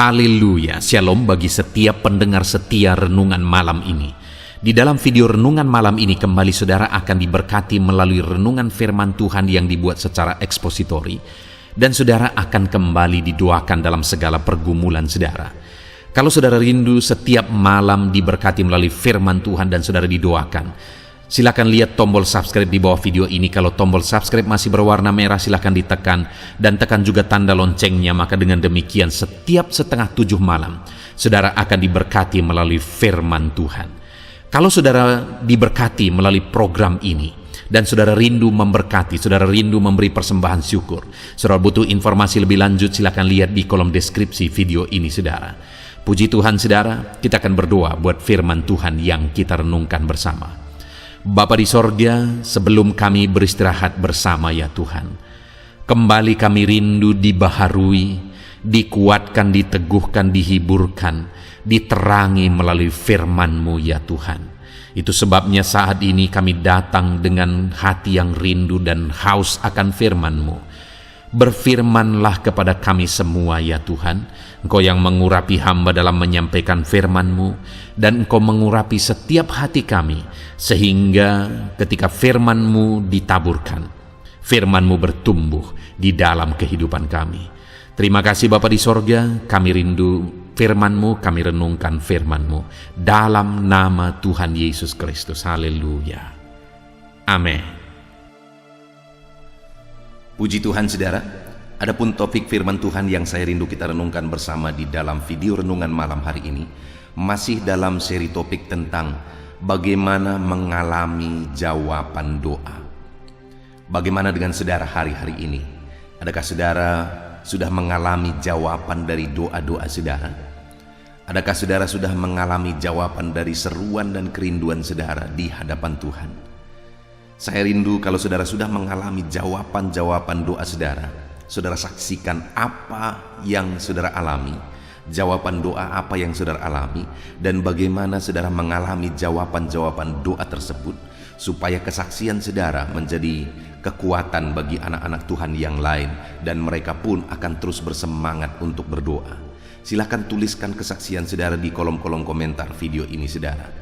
Haleluya, shalom bagi setiap pendengar setia renungan malam ini. Di dalam video renungan malam ini kembali saudara akan diberkati melalui renungan firman Tuhan yang dibuat secara ekspositori. Dan saudara akan kembali didoakan dalam segala pergumulan saudara. Kalau saudara rindu setiap malam diberkati melalui firman Tuhan dan saudara didoakan, silakan lihat tombol subscribe di bawah video ini. Kalau tombol subscribe masih berwarna merah, silakan ditekan dan tekan juga tanda loncengnya. Maka dengan demikian setiap setengah 7 malam saudara akan diberkati melalui firman Tuhan. Kalau saudara diberkati melalui program ini dan saudara rindu memberkati, saudara rindu memberi persembahan syukur, saudara butuh informasi lebih lanjut, silakan lihat di kolom deskripsi video ini saudara. Puji Tuhan saudara, kita akan berdoa buat firman Tuhan yang kita renungkan bersama. Bapa di sorga, sebelum kami beristirahat bersama ya Tuhan, kembali kami rindu dibaharui, dikuatkan, diteguhkan, dihiburkan, diterangi melalui firman-Mu ya Tuhan. Itu sebabnya saat ini kami datang dengan hati yang rindu dan haus akan firman-Mu. Berfirmanlah kepada kami semua ya Tuhan. Engkau yang mengurapi hamba dalam menyampaikan firman-Mu, dan Engkau mengurapi setiap hati kami, sehingga ketika firman-Mu ditaburkan, firman-Mu bertumbuh di dalam kehidupan kami. Terima kasih Bapa di sorga, kami rindu firman-Mu, kami renungkan firman-Mu dalam nama Tuhan Yesus Kristus. Haleluya. Amin. Puji Tuhan saudara, adapun topik firman Tuhan yang saya rindu kita renungkan bersama di dalam video renungan malam hari ini, masih dalam seri topik tentang bagaimana mengalami jawaban doa. Bagaimana dengan saudara hari-hari ini? Adakah saudara sudah mengalami jawaban dari doa-doa saudara? Adakah saudara sudah mengalami jawaban dari seruan dan kerinduan saudara di hadapan Tuhan? Saya rindu kalau saudara sudah mengalami jawaban-jawaban doa saudara, saudara saksikan apa yang saudara alami, jawaban doa apa yang saudara alami, dan bagaimana saudara mengalami jawaban-jawaban doa tersebut, supaya kesaksian saudara menjadi kekuatan bagi anak-anak Tuhan yang lain, dan mereka pun akan terus bersemangat untuk berdoa. Silakan tuliskan kesaksian saudara di kolom-kolom komentar video ini saudara.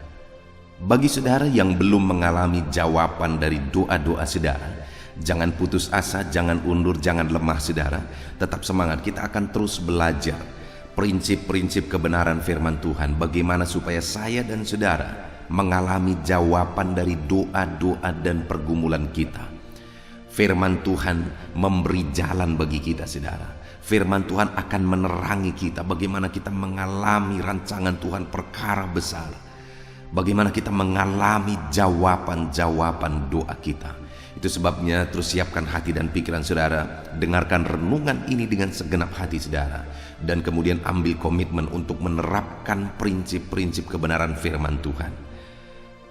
Bagi saudara yang belum mengalami jawaban dari doa-doa saudara, jangan putus asa, jangan undur, jangan lemah saudara. Tetap semangat, kita akan terus belajar prinsip-prinsip kebenaran firman Tuhan, bagaimana supaya saya dan saudara mengalami jawaban dari doa-doa dan pergumulan kita. Firman Tuhan memberi jalan bagi kita saudara. Firman Tuhan akan menerangi kita bagaimana kita mengalami rancangan Tuhan perkara besar, bagaimana kita mengalami jawaban-jawaban doa kita. Itu sebabnya terus siapkan hati dan pikiran saudara, dengarkan renungan ini dengan segenap hati saudara, dan kemudian ambil komitmen untuk menerapkan prinsip-prinsip kebenaran firman Tuhan.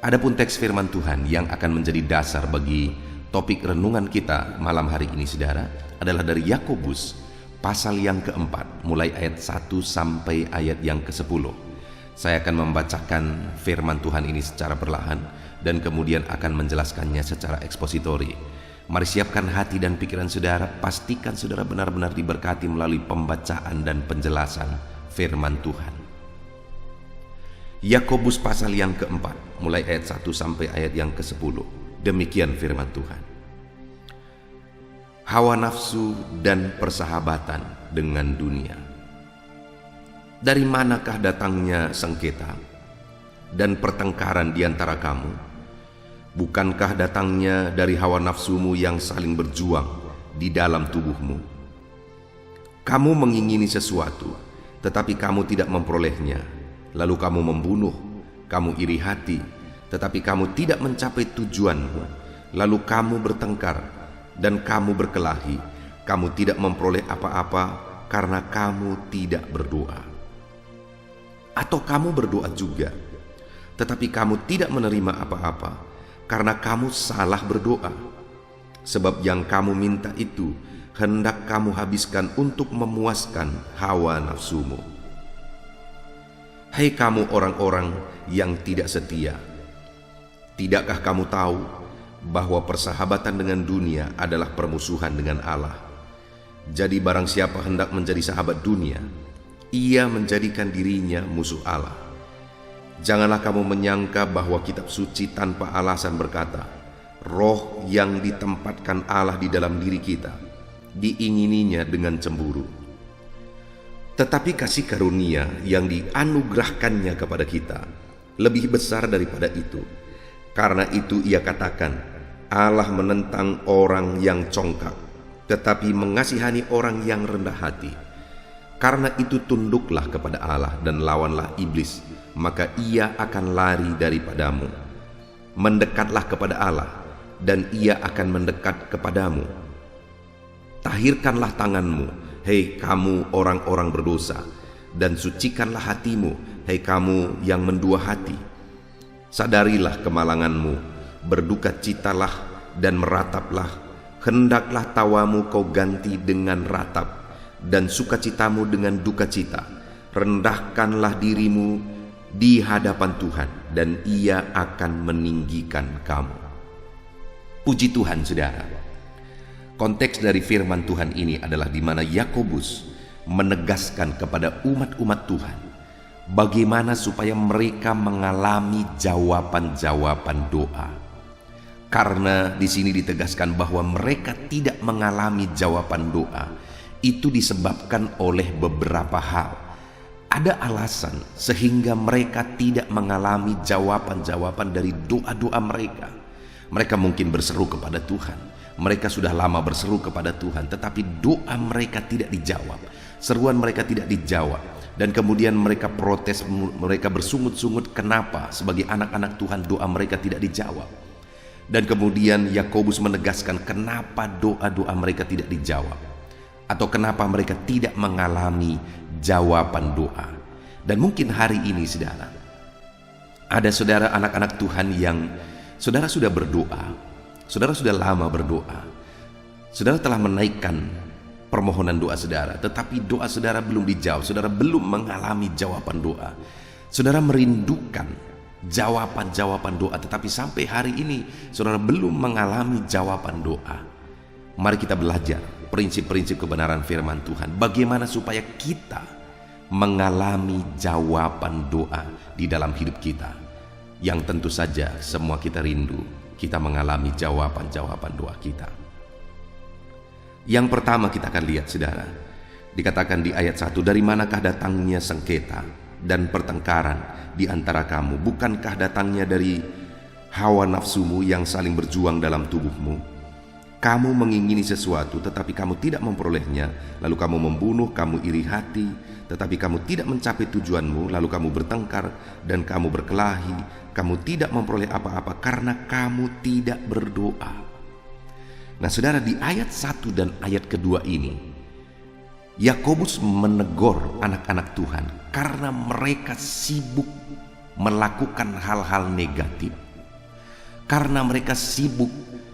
Adapun teks firman Tuhan yang akan menjadi dasar bagi topik renungan kita malam hari ini saudara adalah dari Yakobus pasal yang keempat, mulai ayat 1 sampai ayat yang ke-10. Saya akan membacakan firman Tuhan ini secara perlahan dan kemudian akan menjelaskannya secara ekspositori. Mari siapkan hati dan pikiran saudara, pastikan saudara benar-benar diberkati melalui pembacaan dan penjelasan firman Tuhan. Yakobus pasal yang keempat, mulai ayat 1 sampai ayat yang ke-10. Demikian firman Tuhan. Hawa nafsu dan persahabatan dengan dunia. Dari manakah datangnya sengketa dan pertengkaran di antara kamu? Bukankah datangnya dari hawa nafsumu yang saling berjuang di dalam tubuhmu? Kamu mengingini sesuatu, tetapi kamu tidak memperolehnya. Lalu kamu membunuh, kamu iri hati, tetapi kamu tidak mencapai tujuanmu. Lalu kamu bertengkar dan kamu berkelahi, kamu tidak memperoleh apa-apa karena kamu tidak berdoa. Atau kamu berdoa juga, tetapi kamu tidak menerima apa-apa karena kamu salah berdoa. Sebab yang kamu minta itu hendak kamu habiskan untuk memuaskan hawa nafsumu. Hai kamu orang-orang yang tidak setia, tidakkah kamu tahu bahwa persahabatan dengan dunia adalah permusuhan dengan Allah? Jadi barang siapa hendak menjadi sahabat dunia, Ia menjadikan dirinya musuh Allah. Janganlah kamu menyangka bahwa kitab suci tanpa alasan berkata, roh yang ditempatkan Allah di dalam diri kita, diingininya dengan cemburu. Tetapi kasih karunia yang dianugerahkannya kepada kita lebih besar daripada itu. Karena itu ia katakan, Allah menentang orang yang congkak, tetapi mengasihani orang yang rendah hati. Karena itu tunduklah kepada Allah dan lawanlah iblis, maka ia akan lari daripadamu. Mendekatlah kepada Allah, dan ia akan mendekat kepadamu. Tahirkanlah tanganmu, hei kamu orang-orang berdosa, dan sucikanlah hatimu, hei kamu yang mendua hati. Sadarilah kemalanganmu, berdukacitalah dan merataplah. Hendaklah tawamu kau ganti dengan ratap, dan sukacitamu dengan dukacita. Rendahkanlah dirimu di hadapan Tuhan, dan Ia akan meninggikan kamu. Puji Tuhan, saudara. Konteks dari firman Tuhan ini adalah di mana Yakobus menegaskan kepada umat-umat Tuhan bagaimana supaya mereka mengalami jawaban-jawaban doa. Karena di sini ditegaskan bahwa mereka tidak mengalami jawaban doa, itu disebabkan oleh beberapa hal. Ada alasan sehingga mereka tidak mengalami jawaban-jawaban dari doa-doa mereka. Mereka mungkin berseru kepada Tuhan, mereka sudah lama berseru kepada Tuhan, tetapi doa mereka tidak dijawab, seruan mereka tidak dijawab. Dan kemudian mereka protes, mereka bersungut-sungut kenapa sebagai anak-anak Tuhan doa mereka tidak dijawab. Dan kemudian Yakobus menegaskan kenapa doa-doa mereka tidak dijawab, atau kenapa mereka tidak mengalami jawaban doa. Dan mungkin hari ini, saudara, ada saudara anak-anak Tuhan yang saudara sudah berdoa, saudara sudah lama berdoa, saudara telah menaikkan permohonan doa saudara, tetapi doa saudara belum dijawab, saudara belum mengalami jawaban doa. Saudara merindukan jawaban-jawaban doa, tetapi sampai hari ini saudara belum mengalami jawaban doa. Mari kita belajar prinsip-prinsip kebenaran firman Tuhan, bagaimana supaya kita mengalami jawaban doa di dalam hidup kita, yang tentu saja semua kita rindu kita mengalami jawaban-jawaban doa kita. Yang pertama kita akan lihat, saudara, dikatakan di ayat 1, dari manakah datangnya sengketa dan pertengkaran di antara kamu? Bukankah datangnya dari hawa nafsumu yang saling berjuang dalam tubuhmu? Kamu mengingini sesuatu tetapi kamu tidak memperolehnya, lalu kamu membunuh, kamu iri hati tetapi kamu tidak mencapai tujuanmu, lalu kamu bertengkar dan kamu berkelahi, kamu tidak memperoleh apa-apa karena kamu tidak berdoa. Nah, saudara, di ayat 1 dan ayat kedua ini Yakobus menegur anak-anak Tuhan karena mereka sibuk melakukan hal-hal negatif, karena mereka sibuk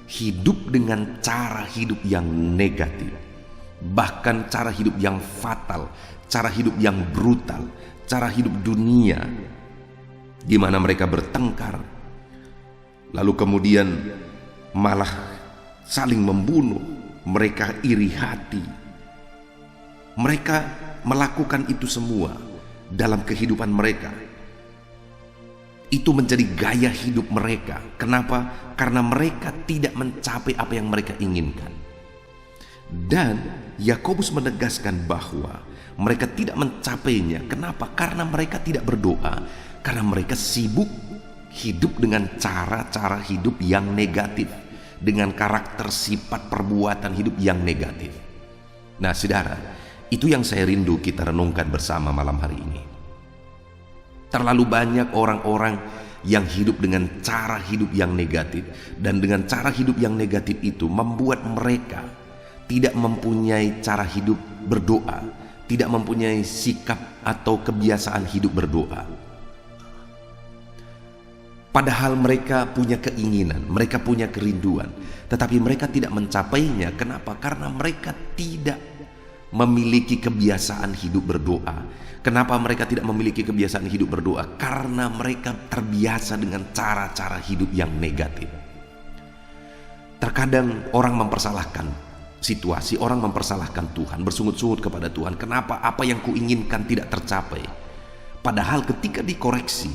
hidup dengan cara hidup yang negatif, bahkan cara hidup yang fatal, cara hidup yang brutal, cara hidup dunia, di mana mereka bertengkar, lalu kemudian malah saling membunuh, mereka iri hati. Mereka melakukan itu semua dalam kehidupan mereka. Itu menjadi gaya hidup mereka. Kenapa? Karena mereka tidak mencapai apa yang mereka inginkan. Dan Yakobus menegaskan bahwa mereka tidak mencapainya. Kenapa? Karena mereka tidak berdoa. Karena mereka sibuk hidup dengan cara-cara hidup yang negatif, dengan karakter, sifat, perbuatan hidup yang negatif. Nah, saudara, itu yang saya rindu kita renungkan bersama malam hari ini. Terlalu banyak orang-orang yang hidup dengan cara hidup yang negatif, dan dengan cara hidup yang negatif itu membuat mereka tidak mempunyai cara hidup berdoa, tidak mempunyai sikap atau kebiasaan hidup berdoa. Padahal mereka punya keinginan, mereka punya kerinduan, tetapi mereka tidak mencapainya. Kenapa? Karena mereka tidak memiliki kebiasaan hidup berdoa. Kenapa mereka tidak memiliki kebiasaan hidup berdoa? Karena mereka terbiasa dengan cara-cara hidup yang negatif. Terkadang orang mempersalahkan situasi orang mempersalahkan Tuhan, bersungut-sungut kepada Tuhan. Kenapa apa yang kuinginkan tidak tercapai? Padahal ketika dikoreksi,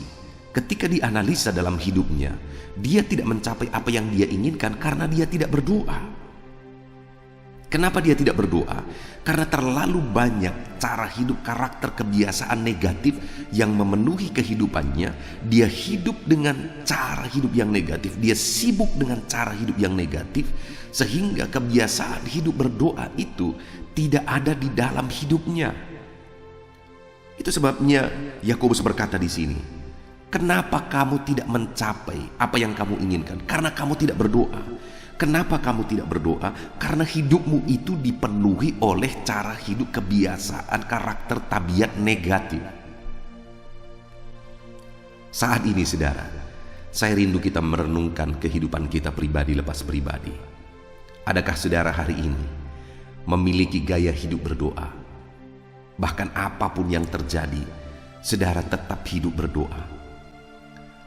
ketika dianalisa dalam hidupnya, dia tidak mencapai apa yang dia inginkan karena dia tidak berdoa. Kenapa dia tidak berdoa? Karena terlalu banyak cara hidup, karakter, kebiasaan negatif yang memenuhi kehidupannya. Dia hidup dengan cara hidup yang negatif, dia sibuk dengan cara hidup yang negatif, sehingga kebiasaan hidup berdoa itu tidak ada di dalam hidupnya. Itu sebabnya Yakobus berkata di sini, kenapa kamu tidak mencapai apa yang kamu inginkan? Karena kamu tidak berdoa. Kenapa kamu tidak berdoa? Karena hidupmu itu dipenuhi oleh cara hidup, kebiasaan, karakter, tabiat negatif. Saat ini saudara, saya rindu kita merenungkan kehidupan kita pribadi lepas pribadi. Adakah saudara hari ini memiliki gaya hidup berdoa? Bahkan apapun yang terjadi, saudara tetap hidup berdoa.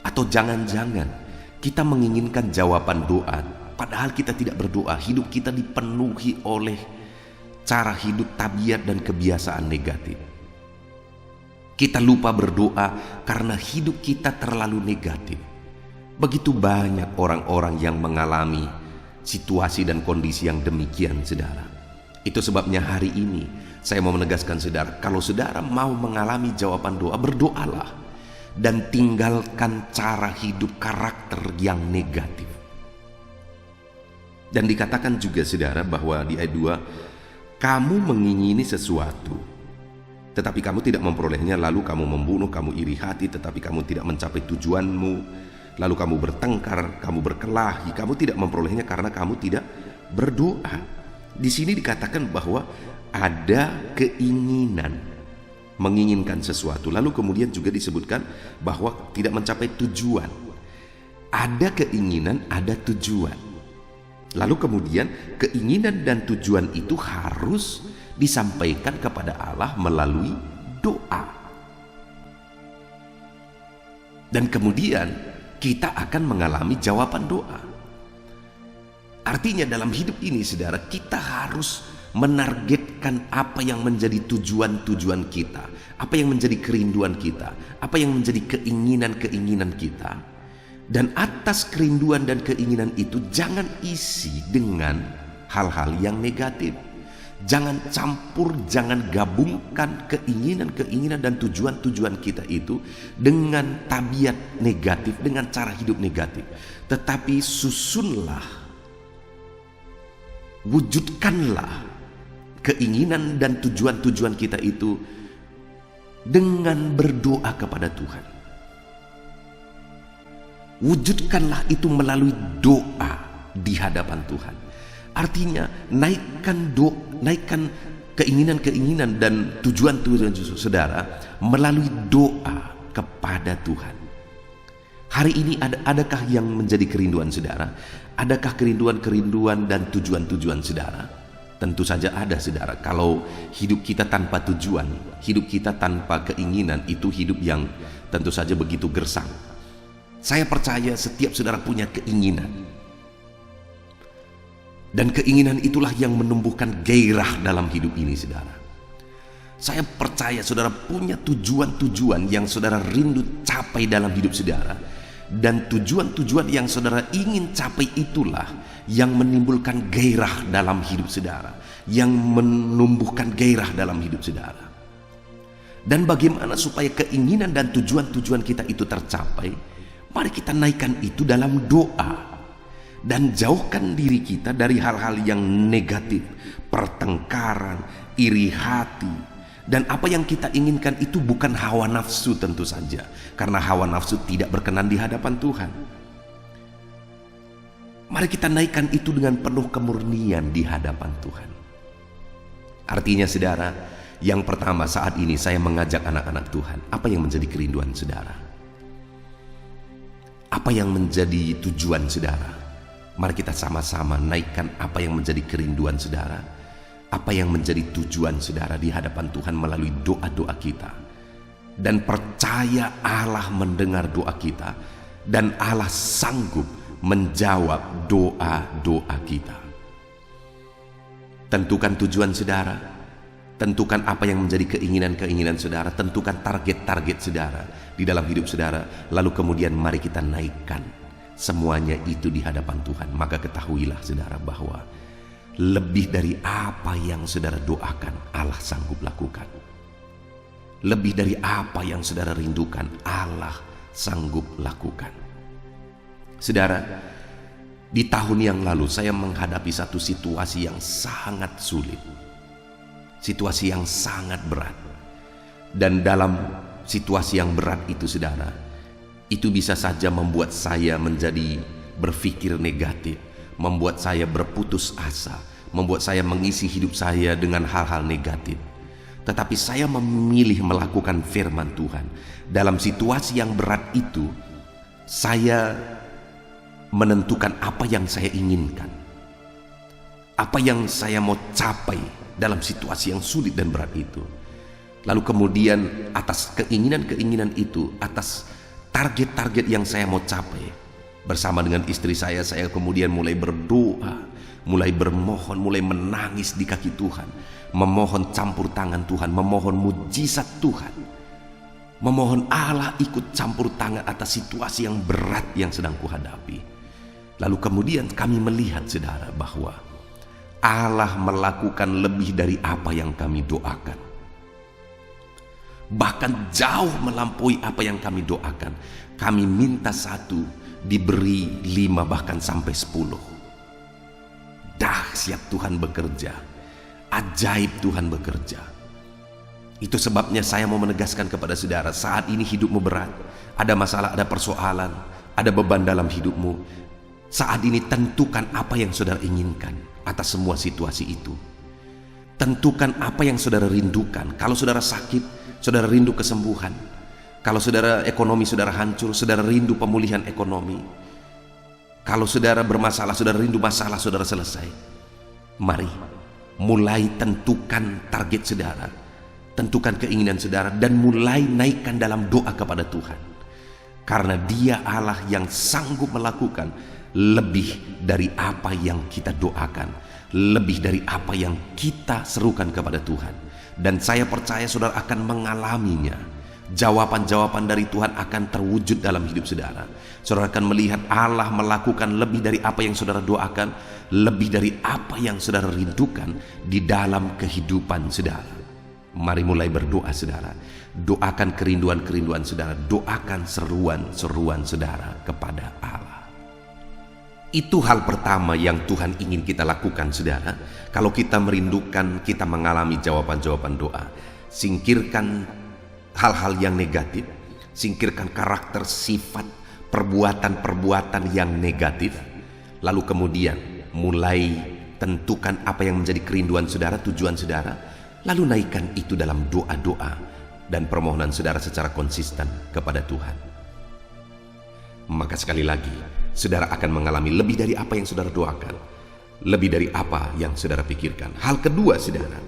Atau jangan-jangan kita menginginkan jawaban doa, padahal kita tidak berdoa. Hidup kita dipenuhi oleh cara hidup, tabiat, dan kebiasaan negatif. Kita lupa berdoa karena hidup kita terlalu negatif. Begitu banyak orang-orang yang mengalami situasi dan kondisi yang demikian, saudara. Itu sebabnya hari ini saya mau menegaskan saudara, kalau saudara mau mengalami jawaban doa, berdoalah dan tinggalkan cara hidup, karakter yang negatif. Dan dikatakan juga saudara bahwa di ayat 2, kamu mengingini sesuatu, tetapi kamu tidak memperolehnya, lalu kamu membunuh, kamu iri hati, tetapi kamu tidak mencapai tujuanmu, lalu kamu bertengkar, kamu berkelahi, kamu tidak memperolehnya karena kamu tidak berdoa. Di sini dikatakan bahwa ada keinginan, menginginkan sesuatu, lalu kemudian juga disebutkan bahwa tidak mencapai tujuan. Ada keinginan, ada tujuan. Lalu kemudian keinginan dan tujuan itu harus disampaikan kepada Allah melalui doa. Dan kemudian kita akan mengalami jawaban doa. Artinya dalam hidup ini saudara, kita harus menargetkan apa yang menjadi tujuan-tujuan kita, apa yang menjadi kerinduan kita, apa yang menjadi keinginan-keinginan kita. Dan atas kerinduan dan keinginan itu jangan isi dengan hal-hal yang negatif. Jangan campur, jangan gabungkan keinginan-keinginan dan tujuan-tujuan kita itu dengan tabiat negatif, dengan cara hidup negatif. Tetapi susunlah, wujudkanlah keinginan dan tujuan-tujuan kita itu dengan berdoa kepada Tuhan. Wujudkanlah itu melalui doa di hadapan Tuhan. Artinya naikkan keinginan-keinginan dan tujuan-tujuan saudara melalui doa kepada Tuhan. Hari ini adakah yang menjadi kerinduan saudara? Adakah kerinduan-kerinduan dan tujuan-tujuan saudara? Tentu saja ada saudara. Kalau hidup kita tanpa tujuan, hidup kita tanpa keinginan, itu hidup yang tentu saja begitu gersang. Saya percaya setiap saudara punya keinginan. Dan keinginan itulah yang menumbuhkan gairah dalam hidup ini saudara. Saya percaya saudara punya tujuan-tujuan yang saudara rindu capai dalam hidup saudara. Dan tujuan-tujuan yang saudara ingin capai itulah yang menimbulkan gairah dalam hidup saudara, yang menumbuhkan gairah dalam hidup saudara. Dan bagaimana supaya keinginan dan tujuan-tujuan kita itu tercapai? Mari kita naikkan itu dalam doa. Dan jauhkan diri kita dari hal-hal yang negatif, pertengkaran, iri hati. Dan apa yang kita inginkan itu bukan hawa nafsu tentu saja. Karena hawa nafsu tidak berkenan di hadapan Tuhan. Mari kita naikkan itu dengan penuh kemurnian di hadapan Tuhan. Artinya saudara, yang pertama saat ini saya mengajak anak-anak Tuhan. Apa yang menjadi kerinduan saudara? Apa yang menjadi tujuan saudara? Mari kita sama-sama naikkan apa yang menjadi kerinduan saudara, apa yang menjadi tujuan saudara di hadapan Tuhan melalui doa-doa kita. Dan percaya Allah mendengar doa kita, dan Allah sanggup menjawab doa-doa kita. Tentukan tujuan saudara, tentukan apa yang menjadi keinginan-keinginan saudara, tentukan target-target saudara di dalam hidup saudara, lalu kemudian mari kita naikkan semuanya itu di hadapan Tuhan. Maka ketahuilah saudara bahwa lebih dari apa yang saudara doakan, Allah sanggup lakukan. Lebih dari apa yang saudara rindukan, Allah sanggup lakukan. Saudara, di tahun yang lalu saya menghadapi satu situasi yang sangat sulit. Situasi yang sangat berat. Dan dalam situasi yang berat itu saudara, itu bisa saja membuat saya menjadi berpikir negatif, membuat saya berputus asa, membuat saya mengisi hidup saya dengan hal-hal negatif. Tetapi saya memilih melakukan firman Tuhan. Dalam situasi yang berat itu, saya menentukan apa yang saya inginkan, apa yang saya mau capai dalam situasi yang sulit dan berat itu. Lalu kemudian atas keinginan-keinginan itu, atas target-target yang saya mau capai, bersama dengan istri saya kemudian mulai berdoa, mulai bermohon, mulai menangis di kaki Tuhan, memohon campur tangan Tuhan, memohon mujizat Tuhan, memohon Allah ikut campur tangan atas situasi yang berat yang sedang kuhadapi. Lalu kemudian kami melihat saudara bahwa Allah melakukan lebih dari apa yang kami doakan. Bahkan jauh melampaui apa yang kami doakan. Kami minta 1, diberi 5 bahkan sampai 10. Dahsyat Tuhan bekerja. Ajaib Tuhan bekerja. Itu sebabnya saya mau menegaskan kepada saudara, saat ini hidupmu berat, ada masalah, ada persoalan, ada beban dalam hidupmu. Saat ini tentukan apa yang saudara inginkan atas semua situasi itu. Tentukan apa yang saudara rindukan. Kalau saudara sakit, saudara rindu kesembuhan. Kalau saudara ekonomi saudara hancur, saudara rindu pemulihan ekonomi. Kalau saudara bermasalah, saudara rindu masalah saudara selesai. Mari mulai tentukan target saudara, tentukan keinginan saudara, dan mulai naikkan dalam doa kepada Tuhan. Karena Dia Allah yang sanggup melakukan lebih dari apa yang kita doakan, lebih dari apa yang kita serukan kepada Tuhan. Dan saya percaya saudara akan mengalaminya. Jawaban-jawaban dari Tuhan akan terwujud dalam hidup saudara. Saudara akan melihat Allah melakukan lebih dari apa yang saudara doakan, lebih dari apa yang saudara rindukan di dalam kehidupan saudara. Mari mulai berdoa saudara. Doakan kerinduan-kerinduan saudara, doakan seruan-seruan saudara kepada Allah. Itu hal pertama yang Tuhan ingin kita lakukan saudara. Kalau kita merindukan, kita mengalami jawaban-jawaban doa. Singkirkan hal-hal yang negatif, singkirkan karakter, sifat, perbuatan-perbuatan yang negatif. Lalu kemudian mulai tentukan apa yang menjadi kerinduan saudara, tujuan saudara. Lalu naikkan itu dalam doa-doa dan permohonan saudara secara konsisten kepada Tuhan. Maka sekali lagi, saudara akan mengalami lebih dari apa yang saudara doakan, lebih dari apa yang saudara pikirkan. Hal kedua saudara,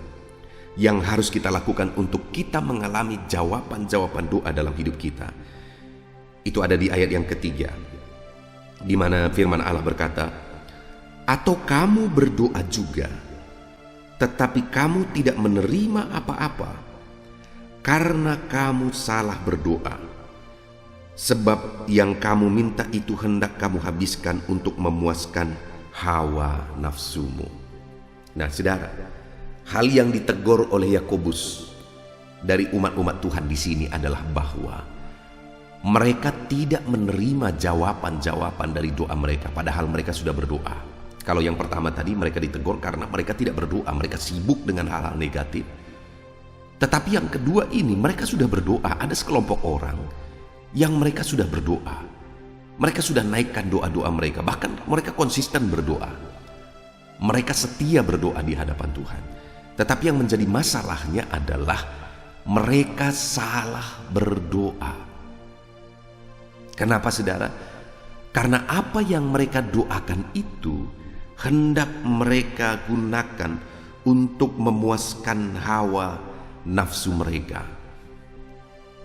yang harus kita lakukan untuk kita mengalami jawaban-jawaban doa dalam hidup kita, itu ada di ayat yang ketiga, di mana firman Allah berkata, "Atau kamu berdoa juga, tetapi kamu tidak menerima apa-apa, karena kamu salah berdoa. Sebab yang kamu minta itu hendak kamu habiskan untuk memuaskan hawa nafsumu." Nah saudara, hal yang ditegur oleh Yakobus dari umat-umat Tuhan di sini adalah bahwa mereka tidak menerima jawaban-jawaban dari doa mereka, padahal mereka sudah berdoa. Kalau yang pertama tadi mereka ditegur karena mereka tidak berdoa, mereka sibuk dengan hal-hal negatif. Tetapi yang kedua ini mereka sudah berdoa. Ada sekelompok orang yang mereka sudah berdoa, mereka sudah naikkan doa-doa mereka, bahkan mereka konsisten berdoa, mereka setia berdoa di hadapan Tuhan. Tetapi yang menjadi masalahnya adalah mereka salah berdoa. Kenapa saudara? Karena apa yang mereka doakan itu hendak mereka gunakan untuk memuaskan hawa nafsu mereka.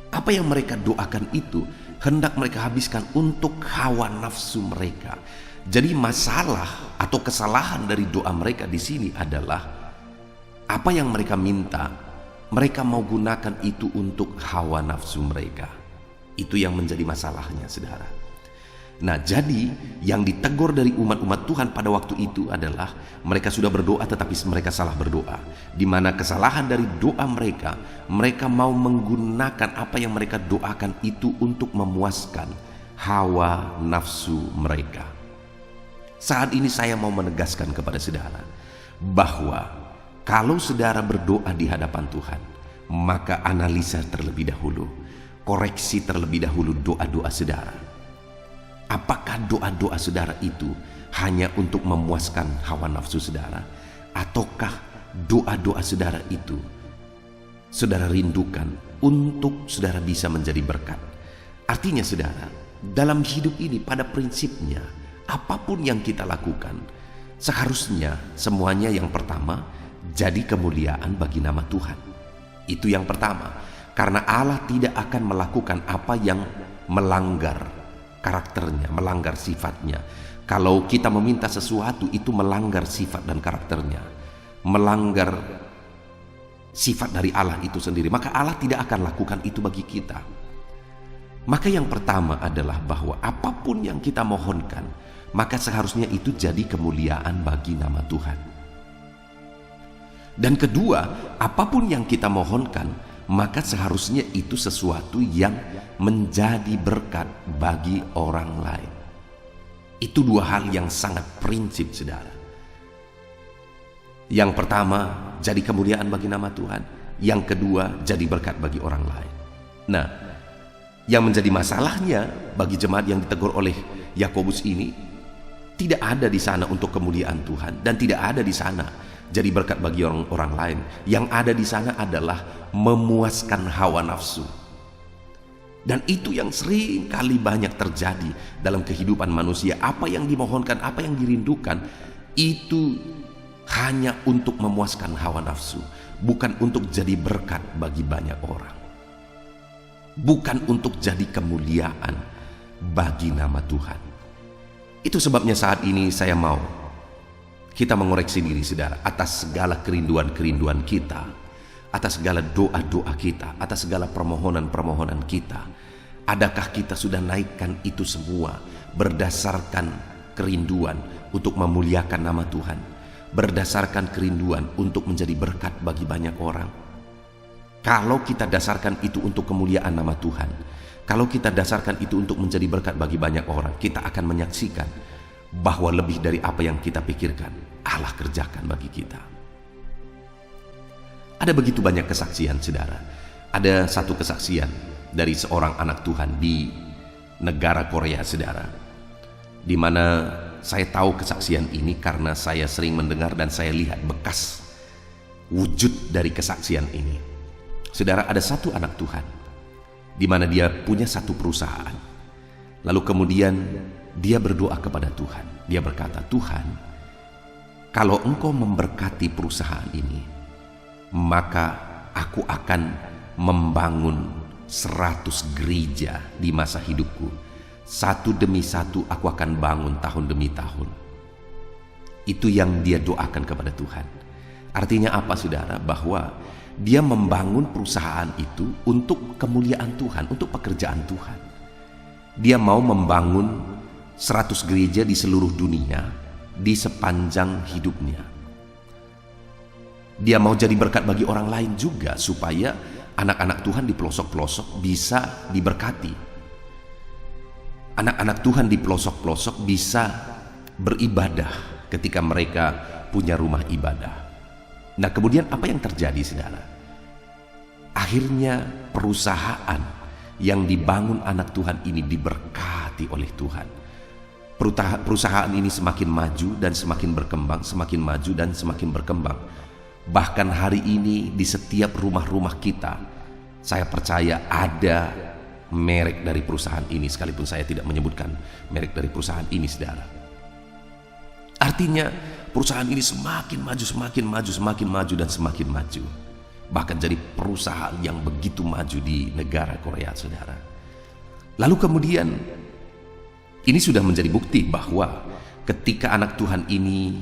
Apa yang mereka doakan itu hendak mereka habiskan untuk hawa nafsu mereka. Jadi masalah atau kesalahan dari doa mereka di sini adalah Apa yang mereka minta, mereka mau gunakan itu untuk hawa nafsu mereka. Itu yang menjadi masalahnya, saudara. Nah, jadi yang ditegur dari umat-umat Tuhan pada waktu itu adalah mereka sudah berdoa tetapi mereka salah berdoa. Di mana kesalahan dari doa mereka, mereka mau menggunakan apa yang mereka doakan itu untuk memuaskan hawa nafsu mereka. Saat ini saya mau menegaskan kepada saudara bahwa kalau saudara berdoa di hadapan Tuhan, maka analisa terlebih dahulu, koreksi terlebih dahulu doa-doa saudara. Apakah doa-doa saudara itu hanya untuk memuaskan hawa nafsu saudara? Ataukah doa-doa saudara itu saudara rindukan untuk saudara bisa menjadi berkat? Artinya saudara, dalam hidup ini pada prinsipnya, apapun yang kita lakukan, seharusnya semuanya yang pertama jadi kemuliaan bagi nama Tuhan. Itu yang pertama, karena Allah tidak akan melakukan apa yang melanggar karakternya, melanggar sifatnya. Kalau kita meminta sesuatu itu melanggar sifat dan karakternya, melanggar sifat dari Allah itu sendiri, maka Allah tidak akan lakukan itu bagi kita. Maka yang pertama adalah bahwa apapun yang kita mohonkan, maka seharusnya itu jadi kemuliaan bagi nama Tuhan. Dan kedua, apapun yang kita mohonkan, maka seharusnya itu sesuatu yang menjadi berkat bagi orang lain. Itu dua hal yang sangat prinsip, saudara. Yang pertama, jadi kemuliaan bagi nama Tuhan. Yang kedua, jadi berkat bagi orang lain. Nah, yang menjadi masalahnya bagi jemaat yang ditegur oleh Yakobus ini, tidak ada di sana untuk kemuliaan Tuhan dan tidak ada di sana jadi berkat bagi orang lain. Yang ada di sana adalah memuaskan hawa nafsu. Dan itu yang sering kali banyak terjadi dalam kehidupan manusia. Apa yang dimohonkan, apa yang dirindukan, itu hanya untuk memuaskan hawa nafsu, bukan untuk jadi berkat bagi banyak orang, bukan untuk jadi kemuliaan bagi nama Tuhan. Itu sebabnya saat ini saya mau kita mengoreksi diri, saudara, atas segala kerinduan-kerinduan kita, atas segala doa-doa kita, atas segala permohonan-permohonan kita. Adakah kita sudah naikkan itu semua berdasarkan kerinduan untuk memuliakan nama Tuhan, berdasarkan kerinduan untuk menjadi berkat bagi banyak orang? Kalau kita dasarkan itu untuk kemuliaan nama Tuhan, kalau kita dasarkan itu untuk menjadi berkat bagi banyak orang, kita akan menyaksikan bahwa lebih dari apa yang kita pikirkan, Allah kerjakan bagi kita. Ada begitu banyak kesaksian, saudara. Ada satu kesaksian dari seorang anak Tuhan di negara Korea, saudara, di mana saya tahu kesaksian ini karena saya sering mendengar dan saya lihat bekas wujud dari kesaksian ini. Saudara, ada satu anak Tuhan di mana dia punya satu perusahaan. Lalu kemudian dia berdoa kepada Tuhan. Dia berkata, "Tuhan, kalau Engkau memberkati perusahaan ini, maka aku akan membangun 100 gereja di masa hidupku. Satu demi satu aku akan bangun tahun demi tahun." Itu yang dia doakan kepada Tuhan. Artinya apa, saudara? Bahwa dia membangun perusahaan itu untuk kemuliaan Tuhan, untuk pekerjaan Tuhan. Dia mau membangun 100 gereja di seluruh dunia di sepanjang hidupnya. Dia mau jadi berkat bagi orang lain juga, supaya anak-anak Tuhan di pelosok-pelosok bisa diberkati. Anak-anak Tuhan di pelosok-pelosok bisa beribadah ketika mereka punya rumah ibadah. Nah, kemudian apa yang terjadi, saudara? Akhirnya perusahaan yang dibangun anak Tuhan ini diberkati oleh Tuhan. Perusahaan ini semakin maju dan semakin berkembang, semakin maju dan semakin berkembang. Bahkan hari ini di setiap rumah-rumah kita, saya percaya ada merek dari perusahaan ini, sekalipun saya tidak menyebutkan merek dari perusahaan ini, saudara. Artinya perusahaan ini semakin maju, semakin maju, semakin maju dan semakin maju. Bahkan jadi perusahaan yang begitu maju di negara Korea, saudara. Lalu kemudian ini sudah menjadi bukti bahwa ketika anak Tuhan ini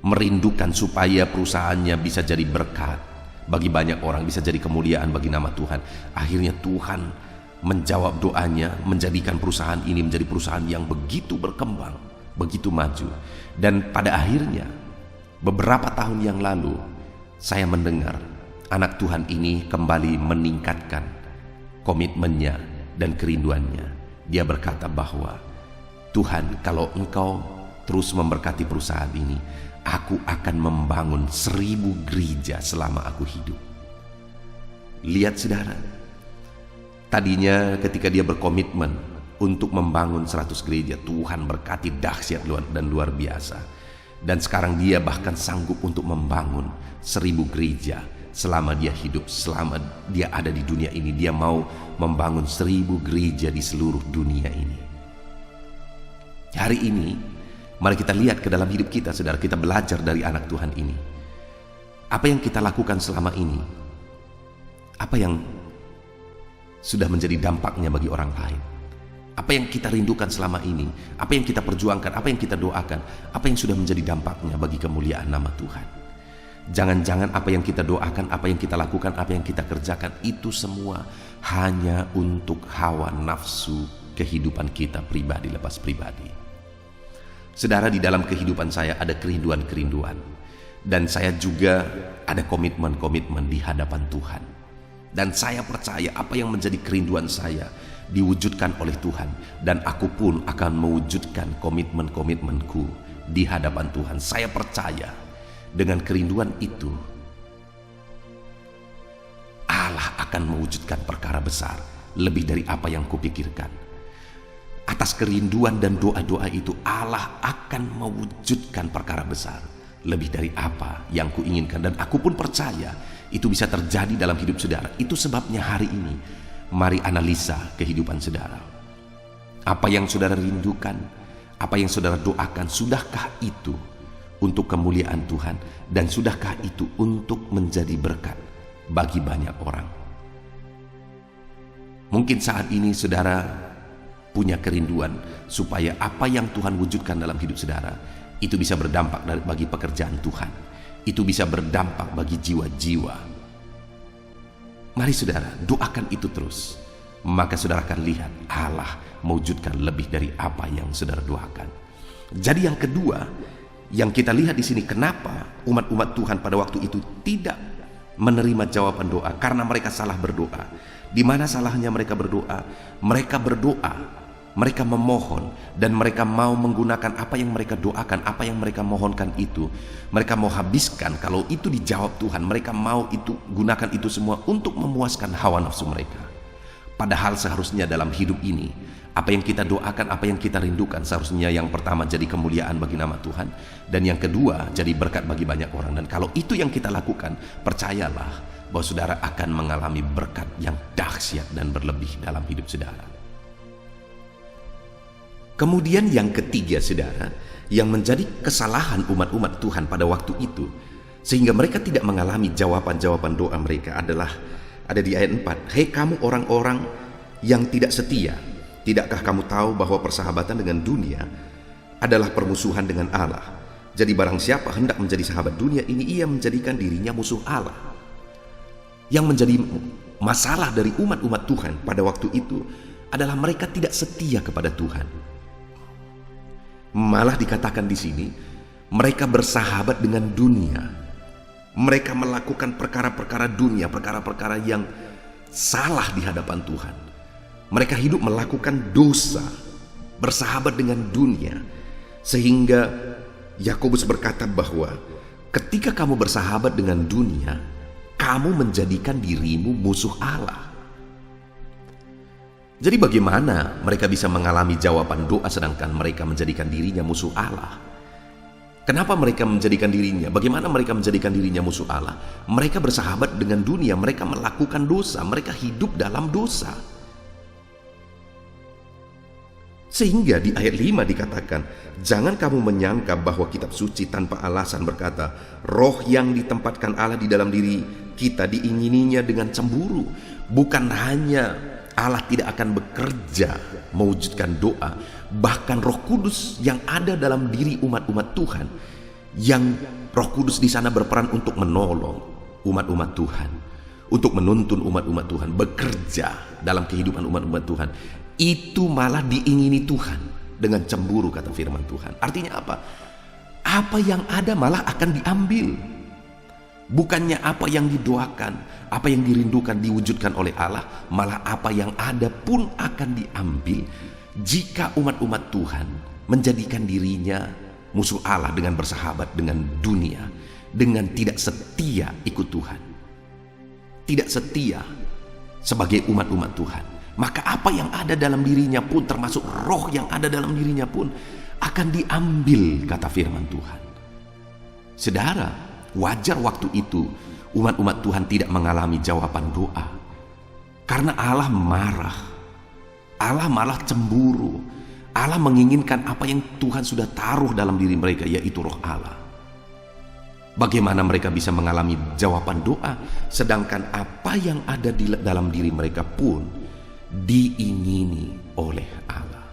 merindukan supaya perusahaannya bisa jadi berkat bagi banyak orang, bisa jadi kemuliaan bagi nama Tuhan. Akhirnya Tuhan menjawab doanya, menjadikan perusahaan ini menjadi perusahaan yang begitu berkembang, begitu maju. Dan pada akhirnya beberapa tahun yang lalu saya mendengar anak Tuhan ini kembali meningkatkan komitmennya dan kerinduannya. Dia berkata bahwa, Tuhan, kalau Engkau terus memberkati perusahaan ini, aku akan membangun 1000 gereja selama aku hidup. Lihat saudara, tadinya ketika dia berkomitmen untuk membangun 100 gereja, Tuhan berkati dahsyat dan luar biasa. Dan sekarang dia bahkan sanggup untuk membangun 1000 gereja selama dia hidup, selama dia ada di dunia ini. Dia mau membangun 1000 gereja di seluruh dunia ini. Hari ini mari kita lihat ke dalam hidup kita, saudara. Kita belajar dari anak Tuhan ini. Apa yang kita lakukan selama ini? Apa yang sudah menjadi dampaknya bagi orang lain? Apa yang kita rindukan selama ini? Apa yang kita perjuangkan? Apa yang kita doakan? Apa yang sudah menjadi dampaknya bagi kemuliaan nama Tuhan? Jangan-jangan apa yang kita doakan, apa yang kita lakukan, apa yang kita kerjakan, itu semua hanya untuk hawa nafsu kehidupan kita pribadi lepas pribadi. Saudara, di dalam kehidupan saya ada kerinduan-kerinduan, dan saya juga ada komitmen-komitmen di hadapan Tuhan. Dan saya percaya apa yang menjadi kerinduan saya diwujudkan oleh Tuhan, dan aku pun akan mewujudkan komitmen-komitmenku di hadapan Tuhan. Saya percaya dengan kerinduan itu Allah akan mewujudkan perkara besar lebih dari apa yang kupikirkan. Atas kerinduan dan doa-doa itu Allah akan mewujudkan perkara besar lebih dari apa yang kuinginkan, dan aku pun percaya itu bisa terjadi dalam hidup saudara. Itu sebabnya hari ini mari analisa kehidupan saudara. Apa yang saudara rindukan, apa yang saudara doakan, sudahkah itu untuk kemuliaan Tuhan, dan sudahkah itu untuk menjadi berkat bagi banyak orang? Mungkin saat ini saudara punya kerinduan supaya apa yang Tuhan wujudkan dalam hidup saudara itu bisa berdampak bagi pekerjaan Tuhan, itu bisa berdampak bagi jiwa-jiwa. Mari saudara doakan itu terus, maka saudara akan lihat Allah mewujudkan lebih dari apa yang saudara doakan. Jadi yang kedua yang kita lihat di sini, kenapa umat-umat Tuhan pada waktu itu tidak menerima jawaban doa? Karena mereka salah berdoa. Di mana salahnya mereka berdoa? Mereka berdoa, mereka memohon, dan mereka mau menggunakan apa yang mereka doakan, apa yang mereka mohonkan itu. Mereka mau habiskan, kalau itu dijawab Tuhan, mereka mau itu gunakan itu semua untuk memuaskan hawa nafsu mereka. Padahal seharusnya dalam hidup ini, apa yang kita doakan, apa yang kita rindukan, seharusnya yang pertama jadi kemuliaan bagi nama Tuhan, dan yang kedua jadi berkat bagi banyak orang. Dan kalau itu yang kita lakukan, percayalah bahwa saudara akan mengalami berkat yang dahsyat dan berlebih dalam hidup saudara. Kemudian yang ketiga saudara, yang menjadi kesalahan umat-umat Tuhan pada waktu itu, sehingga mereka tidak mengalami jawaban-jawaban doa mereka, adalah ada di ayat 4. Hei kamu orang-orang yang tidak setia, tidakkah kamu tahu bahwa persahabatan dengan dunia adalah permusuhan dengan Allah? Jadi barang siapa hendak menjadi sahabat dunia ini, ia menjadikan dirinya musuh Allah. Yang menjadi masalah dari umat-umat Tuhan pada waktu itu adalah mereka tidak setia kepada Tuhan. Malah dikatakan di sini, mereka bersahabat dengan dunia. Mereka melakukan perkara-perkara dunia, perkara-perkara yang salah di hadapan Tuhan. Mereka hidup melakukan dosa, bersahabat dengan dunia. Sehingga Yakobus berkata bahwa ketika kamu bersahabat dengan dunia, kamu menjadikan dirimu musuh Allah. Jadi bagaimana mereka bisa mengalami jawaban doa sedangkan mereka menjadikan dirinya musuh Allah? Kenapa mereka menjadikan dirinya? Bagaimana mereka menjadikan dirinya musuh Allah? Mereka bersahabat dengan dunia, mereka melakukan dosa, mereka hidup dalam dosa. Sehingga di ayat 5 dikatakan, jangan kamu menyangka bahwa kitab suci tanpa alasan berkata, roh yang ditempatkan Allah di dalam diri kita diingininya dengan cemburu. Bukan hanya Allah tidak akan bekerja mewujudkan doa, bahkan Roh Kudus yang ada dalam diri umat-umat Tuhan yang Roh Kudus di sana berperan untuk menolong umat-umat Tuhan, untuk menuntun umat-umat Tuhan, bekerja dalam kehidupan umat-umat Tuhan, itu malah diingini Tuhan dengan cemburu, kata firman Tuhan. Artinya apa? Apa yang ada malah akan diambil. Bukannya apa yang didoakan, apa yang dirindukan diwujudkan oleh Allah, malah apa yang ada pun akan diambil jika umat-umat Tuhan menjadikan dirinya musuh Allah dengan bersahabat dengan dunia, dengan tidak setia ikut Tuhan, tidak setia sebagai umat-umat Tuhan. Maka apa yang ada dalam dirinya pun, termasuk roh yang ada dalam dirinya pun, akan diambil, kata firman Tuhan. Saudara, wajar waktu itu umat-umat Tuhan tidak mengalami jawaban doa, karena Allah marah, Allah malah cemburu. Allah menginginkan apa yang Tuhan sudah taruh dalam diri mereka, yaitu roh Allah. Bagaimana mereka bisa mengalami jawaban doa, sedangkan apa yang ada di dalam diri mereka pun diingini oleh Allah.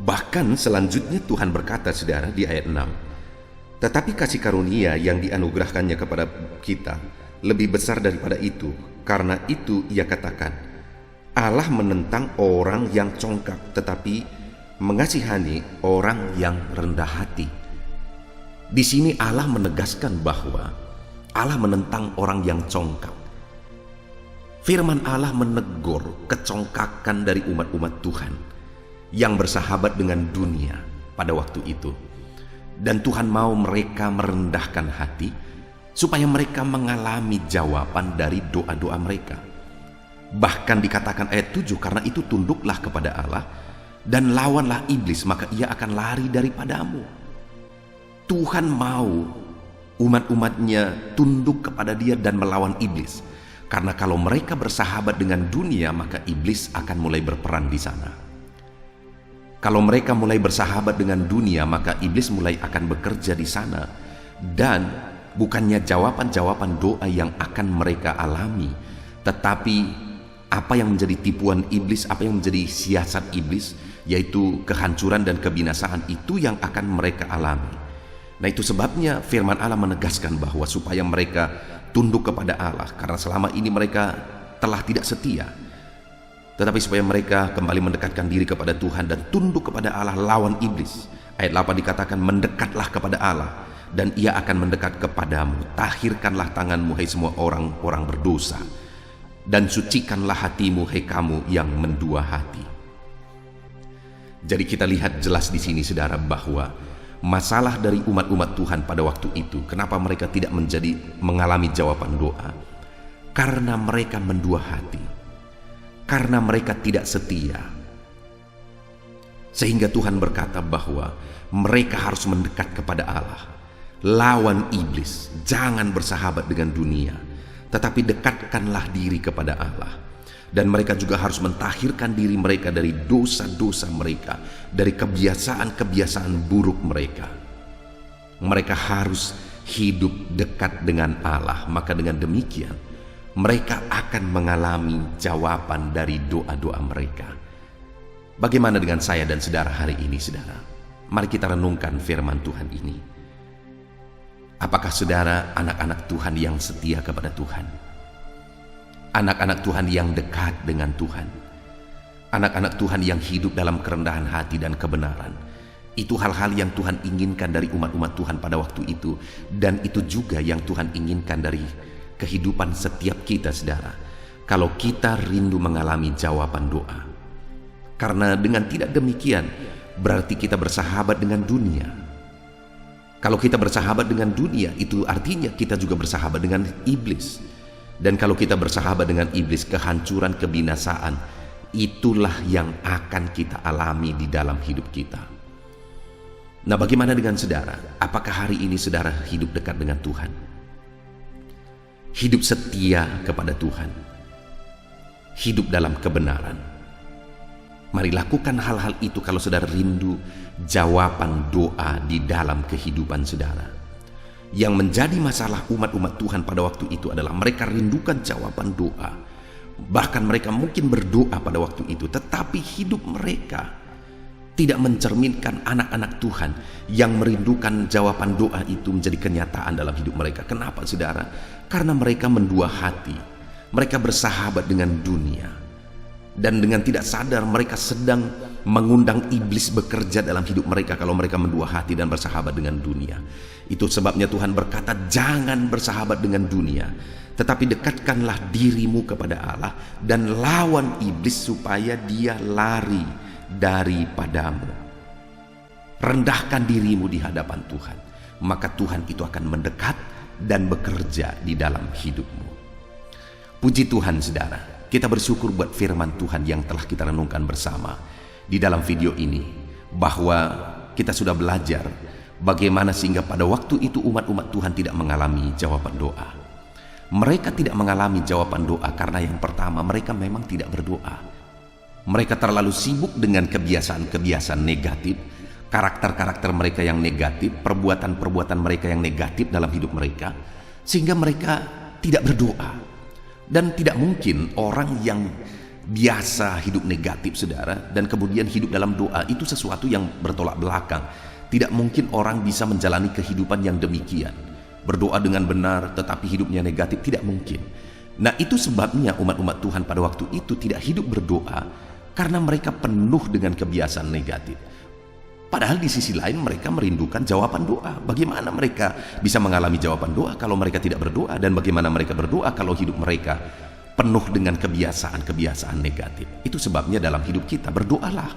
Bahkan selanjutnya Tuhan berkata, saudara, di ayat 6, tetapi kasih karunia yang dianugerahkannya kepada kita lebih besar daripada itu. Karena itu ia katakan, Allah menentang orang yang congkak, tetapi mengasihani orang yang rendah hati. Di sini Allah menegaskan bahwa Allah menentang orang yang congkak. Firman Allah menegur kecongkakan dari umat-umat Tuhan yang bersahabat dengan dunia pada waktu itu. Dan Tuhan mau mereka merendahkan hati supaya mereka mengalami jawaban dari doa-doa mereka. Bahkan dikatakan ayat 7, karena itu tunduklah kepada Allah dan lawanlah iblis, maka ia akan lari daripadamu. Tuhan mau umat-umatnya tunduk kepada Dia dan melawan iblis. Karena kalau mereka bersahabat dengan dunia, maka iblis akan mulai berperan di sana. Kalau mereka mulai bersahabat dengan dunia, maka iblis mulai akan bekerja di sana. Dan bukannya jawaban-jawaban doa yang akan mereka alami, tetapi apa yang menjadi tipuan iblis, apa yang menjadi siasat iblis, yaitu kehancuran dan kebinasaan, itu yang akan mereka alami. Nah, itu sebabnya firman Allah menegaskan bahwa supaya mereka tunduk kepada Allah, karena selama ini mereka telah tidak setia. Tetapi supaya mereka kembali mendekatkan diri kepada Tuhan dan tunduk kepada Allah, lawan iblis. Ayat 8 dikatakan, mendekatlah kepada Allah dan Ia akan mendekat kepadamu. Tahirkanlah tanganmu, hai semua orang-orang berdosa, dan sucikanlah hatimu, hai kamu yang mendua hati. Jadi kita lihat jelas di sini, saudara, bahwa masalah dari umat-umat Tuhan pada waktu itu, kenapa mereka tidak mengalami jawaban doa? Karena mereka mendua hati, karena mereka tidak setia. Sehingga Tuhan berkata bahwa mereka harus mendekat kepada Allah, lawan iblis, jangan bersahabat dengan dunia, tetapi dekatkanlah diri kepada Allah. Dan mereka juga harus mentahirkan diri mereka dari dosa-dosa mereka, dari kebiasaan-kebiasaan buruk mereka. Mereka harus hidup dekat dengan Allah. Maka dengan demikian mereka akan mengalami jawaban dari doa-doa mereka. Bagaimana dengan saya dan saudara hari ini, saudara? Mari kita renungkan firman Tuhan ini. Apakah saudara anak-anak Tuhan yang setia kepada Tuhan? Anak-anak Tuhan yang dekat dengan Tuhan, anak-anak Tuhan yang hidup dalam kerendahan hati dan kebenaran. Itu hal-hal yang Tuhan inginkan dari umat-umat Tuhan pada waktu itu, dan itu juga yang Tuhan inginkan dari kehidupan setiap kita, saudara. Kalau kita rindu mengalami jawaban doa, karena dengan tidak demikian berarti kita bersahabat dengan dunia. Kalau kita bersahabat dengan dunia, itu artinya kita juga bersahabat dengan iblis. Dan kalau kita bersahabat dengan iblis, kehancuran, kebinasaan, itulah yang akan kita alami di dalam hidup kita. Nah, bagaimana dengan saudara? Apakah hari ini saudara hidup dekat dengan Tuhan? Hidup setia kepada Tuhan, hidup dalam kebenaran. Mari lakukan hal-hal itu kalau saudara rindu jawaban doa di dalam kehidupan saudara. Yang menjadi masalah umat-umat Tuhan pada waktu itu adalah mereka rindukan jawaban doa. Bahkan mereka mungkin berdoa pada waktu itu, tetapi hidup mereka tidak mencerminkan anak-anak Tuhan yang merindukan jawaban doa itu menjadi kenyataan dalam hidup mereka. Kenapa, saudara? Karena mereka mendua hati. Mereka bersahabat dengan dunia. Dan dengan tidak sadar mereka sedang mengundang iblis bekerja dalam hidup mereka kalau mereka mendua hati dan bersahabat dengan dunia. Itu sebabnya Tuhan berkata, jangan bersahabat dengan dunia, tetapi dekatkanlah dirimu kepada Allah dan lawan iblis supaya dia lari daripadamu. Rendahkan dirimu di hadapan Tuhan, maka Tuhan itu akan mendekat dan bekerja di dalam hidupmu. Puji Tuhan, saudara, kita bersyukur buat firman Tuhan yang telah kita renungkan bersama di dalam video ini, bahwa kita sudah belajar bagaimana sehingga pada waktu itu umat-umat Tuhan tidak mengalami jawaban doa. Mereka tidak mengalami jawaban doa karena yang pertama, mereka memang tidak berdoa. Mereka terlalu sibuk dengan kebiasaan-kebiasaan negatif, karakter-karakter mereka yang negatif, perbuatan-perbuatan mereka yang negatif dalam hidup mereka, sehingga mereka tidak berdoa. Dan tidak mungkin orang yang biasa hidup negatif, saudara, dan kemudian hidup dalam doa, itu sesuatu yang bertolak belakang. Tidak mungkin orang bisa menjalani kehidupan yang demikian, berdoa dengan benar tetapi hidupnya negatif, tidak mungkin. Nah, itu sebabnya umat-umat Tuhan pada waktu itu tidak hidup berdoa, karena mereka penuh dengan kebiasaan negatif. Padahal di sisi lain mereka merindukan jawaban doa. Bagaimana mereka bisa mengalami jawaban doa kalau mereka tidak berdoa? Dan bagaimana mereka berdoa kalau hidup mereka penuh dengan kebiasaan-kebiasaan negatif? Itu sebabnya dalam hidup kita berdoalah.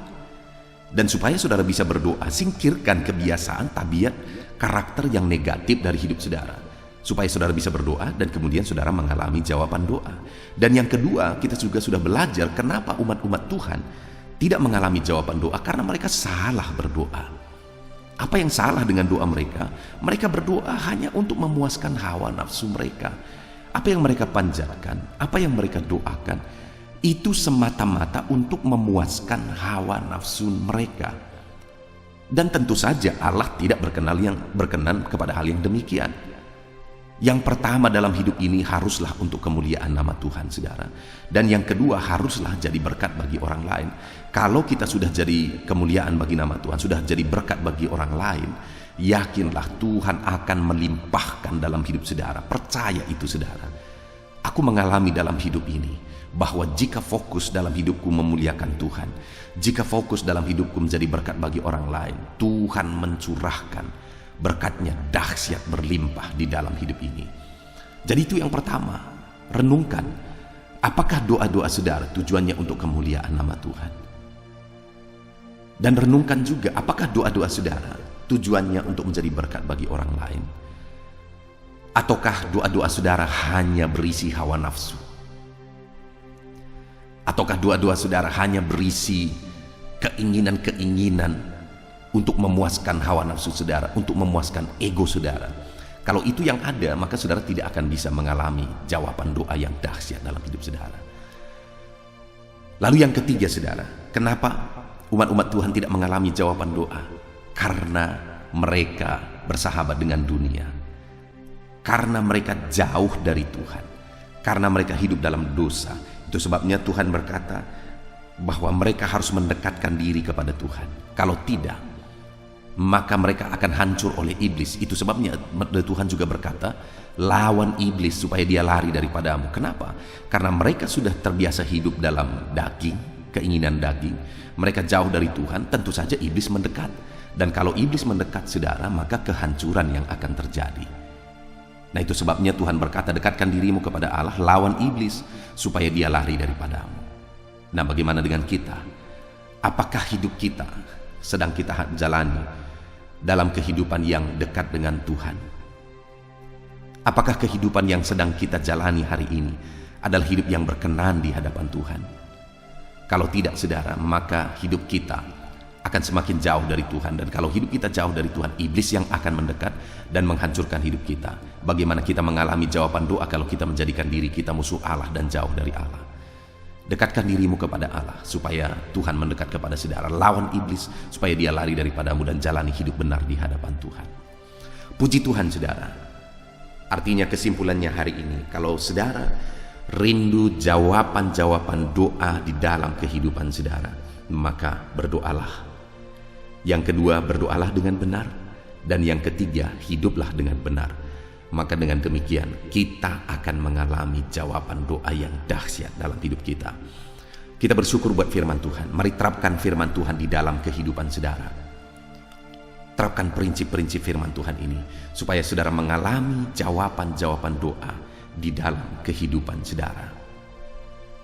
Dan supaya saudara bisa berdoa, singkirkan kebiasaan, tabiat, karakter yang negatif dari hidup saudara, supaya saudara bisa berdoa dan kemudian saudara mengalami jawaban doa. Dan yang kedua, kita juga sudah belajar kenapa umat-umat Tuhan tidak mengalami jawaban doa, karena mereka salah berdoa. Apa yang salah dengan doa mereka? Mereka berdoa hanya untuk memuaskan hawa nafsu mereka. Apa yang mereka panjatkan, apa yang mereka doakan, itu semata-mata untuk memuaskan hawa nafsu mereka. Dan tentu saja Allah tidak berkenan kepada hal yang demikian. Yang pertama dalam hidup ini haruslah untuk kemuliaan nama Tuhan, saudara. Dan yang kedua haruslah jadi berkat bagi orang lain. Kalau kita sudah jadi kemuliaan bagi nama Tuhan, sudah jadi berkat bagi orang lain, yakinlah Tuhan akan melimpahkan dalam hidup saudara. Percaya itu, saudara. Aku mengalami dalam hidup ini bahwa jika fokus dalam hidupku memuliakan Tuhan, jika fokus dalam hidupku menjadi berkat bagi orang lain, Tuhan mencurahkan berkatnya dahsyat berlimpah di dalam hidup ini. Jadi itu yang pertama, renungkan apakah doa-doa saudara tujuannya untuk kemuliaan nama Tuhan. Dan renungkan juga apakah doa-doa saudara tujuannya untuk menjadi berkat bagi orang lain, ataukah doa-doa saudara hanya berisi hawa nafsu, ataukah doa-doa saudara hanya berisi keinginan-keinginan untuk memuaskan hawa nafsu saudara, untuk memuaskan ego saudara. Kalau itu yang ada, maka saudara tidak akan bisa mengalami jawaban doa yang dahsyat dalam hidup saudara. Lalu yang ketiga, saudara, kenapa umat-umat Tuhan tidak mengalami jawaban doa? Karena mereka bersahabat dengan dunia, karena mereka jauh dari Tuhan, karena mereka hidup dalam dosa. Itu sebabnya Tuhan berkata bahwa mereka harus mendekatkan diri kepada Tuhan. Kalau tidak, maka mereka akan hancur oleh iblis. Itu sebabnya Tuhan juga berkata, lawan iblis supaya dia lari daripadamu. Kenapa? Karena mereka sudah terbiasa hidup dalam daging, keinginan daging. Mereka jauh dari Tuhan, tentu saja iblis mendekat. Dan kalau iblis mendekat, saudara, maka kehancuran yang akan terjadi. Nah, itu sebabnya Tuhan berkata, dekatkan dirimu kepada Allah, lawan iblis supaya dia lari daripadamu. Nah, bagaimana dengan kita? Apakah hidup kita sedang kita jalani dalam kehidupan yang dekat dengan Tuhan? Apakah kehidupan yang sedang kita jalani hari ini adalah hidup yang berkenan di hadapan Tuhan? Kalau tidak, saudara, maka hidup kita akan semakin jauh dari Tuhan. Dan kalau hidup kita jauh dari Tuhan, iblis yang akan mendekat dan menghancurkan hidup kita. Bagaimana kita mengalami jawaban doa kalau kita menjadikan diri kita musuh Allah dan jauh dari Allah? Dekatkan dirimu kepada Allah supaya Tuhan mendekat kepada saudara. Lawan iblis supaya dia lari daripadamu dan jalani hidup benar di hadapan Tuhan. Puji Tuhan, saudara. Artinya kesimpulannya hari ini, kalau saudara rindu jawaban-jawaban doa di dalam kehidupan saudara, maka berdoalah. Yang kedua, berdoalah dengan benar. Dan yang ketiga, hiduplah dengan benar. Maka dengan demikian kita akan mengalami jawaban doa yang dahsyat dalam hidup kita. Kita bersyukur buat firman Tuhan. Mari terapkan firman Tuhan di dalam kehidupan saudara. Terapkan prinsip-prinsip firman Tuhan ini supaya saudara mengalami jawaban-jawaban doa di dalam kehidupan saudara.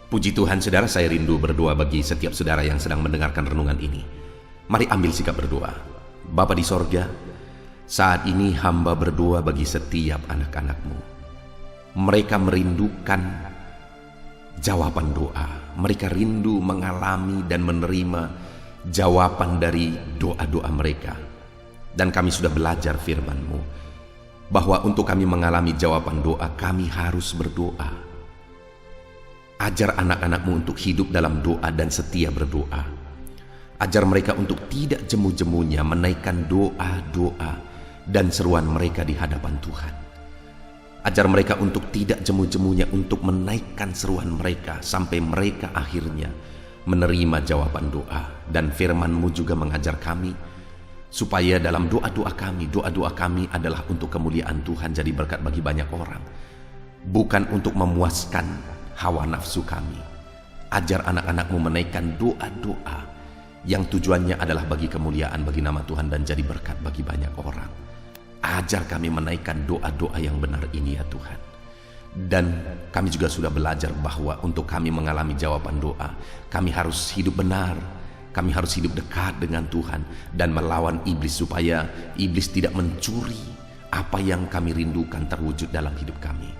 Puji Tuhan saudara, saya rindu berdoa bagi setiap saudara yang sedang mendengarkan renungan ini. Mari ambil sikap berdoa. Bapa di sorga, saat ini hamba berdoa bagi setiap anak-anak-Mu. Mereka merindukan jawaban doa. Mereka rindu mengalami dan menerima jawaban dari doa-doa mereka. Dan kami sudah belajar firman-Mu bahwa untuk kami mengalami jawaban doa, kami harus berdoa. Ajar anak-anak-Mu untuk hidup dalam doa dan setia berdoa. Ajar mereka untuk tidak jemu-jemunya menaikkan doa-doa dan seruan mereka di hadapan Tuhan. Ajar mereka untuk tidak jemu-jemunya untuk menaikkan seruan mereka sampai mereka akhirnya menerima jawaban doa. Dan firman-Mu juga mengajar kami supaya dalam doa-doa kami adalah untuk kemuliaan Tuhan, jadi berkat bagi banyak orang, bukan untuk memuaskan hawa nafsu kami. Ajar anak-anak-Mu menaikkan doa-doa yang tujuannya adalah bagi kemuliaan bagi nama Tuhan dan jadi berkat bagi banyak orang. Ajar kami menaikkan doa-doa yang benar ini ya Tuhan. Dan kami juga sudah belajar bahwa untuk kami mengalami jawaban doa, kami harus hidup benar. Kami harus hidup dekat dengan Tuhan dan melawan iblis supaya iblis tidak mencuri apa yang kami rindukan terwujud dalam hidup kami.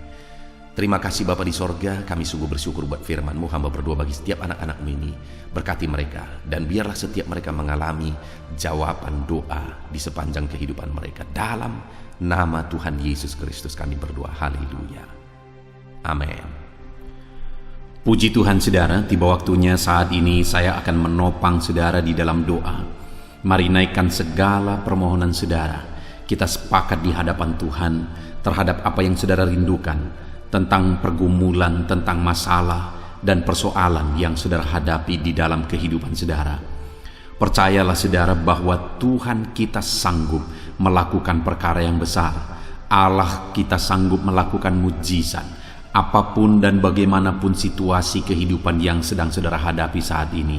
Terima kasih Bapa di sorga, kami sungguh bersyukur buat firman-Mu. Hamba berdoa bagi setiap anak-anak-Mu ini, berkati mereka dan biarlah setiap mereka mengalami jawaban doa di sepanjang kehidupan mereka. Dalam nama Tuhan Yesus Kristus kami berdoa, haleluya, amin. Puji Tuhan saudara, tiba waktunya saat ini saya akan menopang saudara di dalam doa. Mari naikkan segala permohonan saudara. Kita sepakat di hadapan Tuhan terhadap apa yang saudara rindukan, tentang pergumulan, tentang masalah dan persoalan yang saudara hadapi di dalam kehidupan saudara. Percayalah saudara bahwa Tuhan kita sanggup melakukan perkara yang besar. Allah kita sanggup melakukan mujizat. Apapun dan bagaimanapun situasi kehidupan yang sedang saudara hadapi saat ini,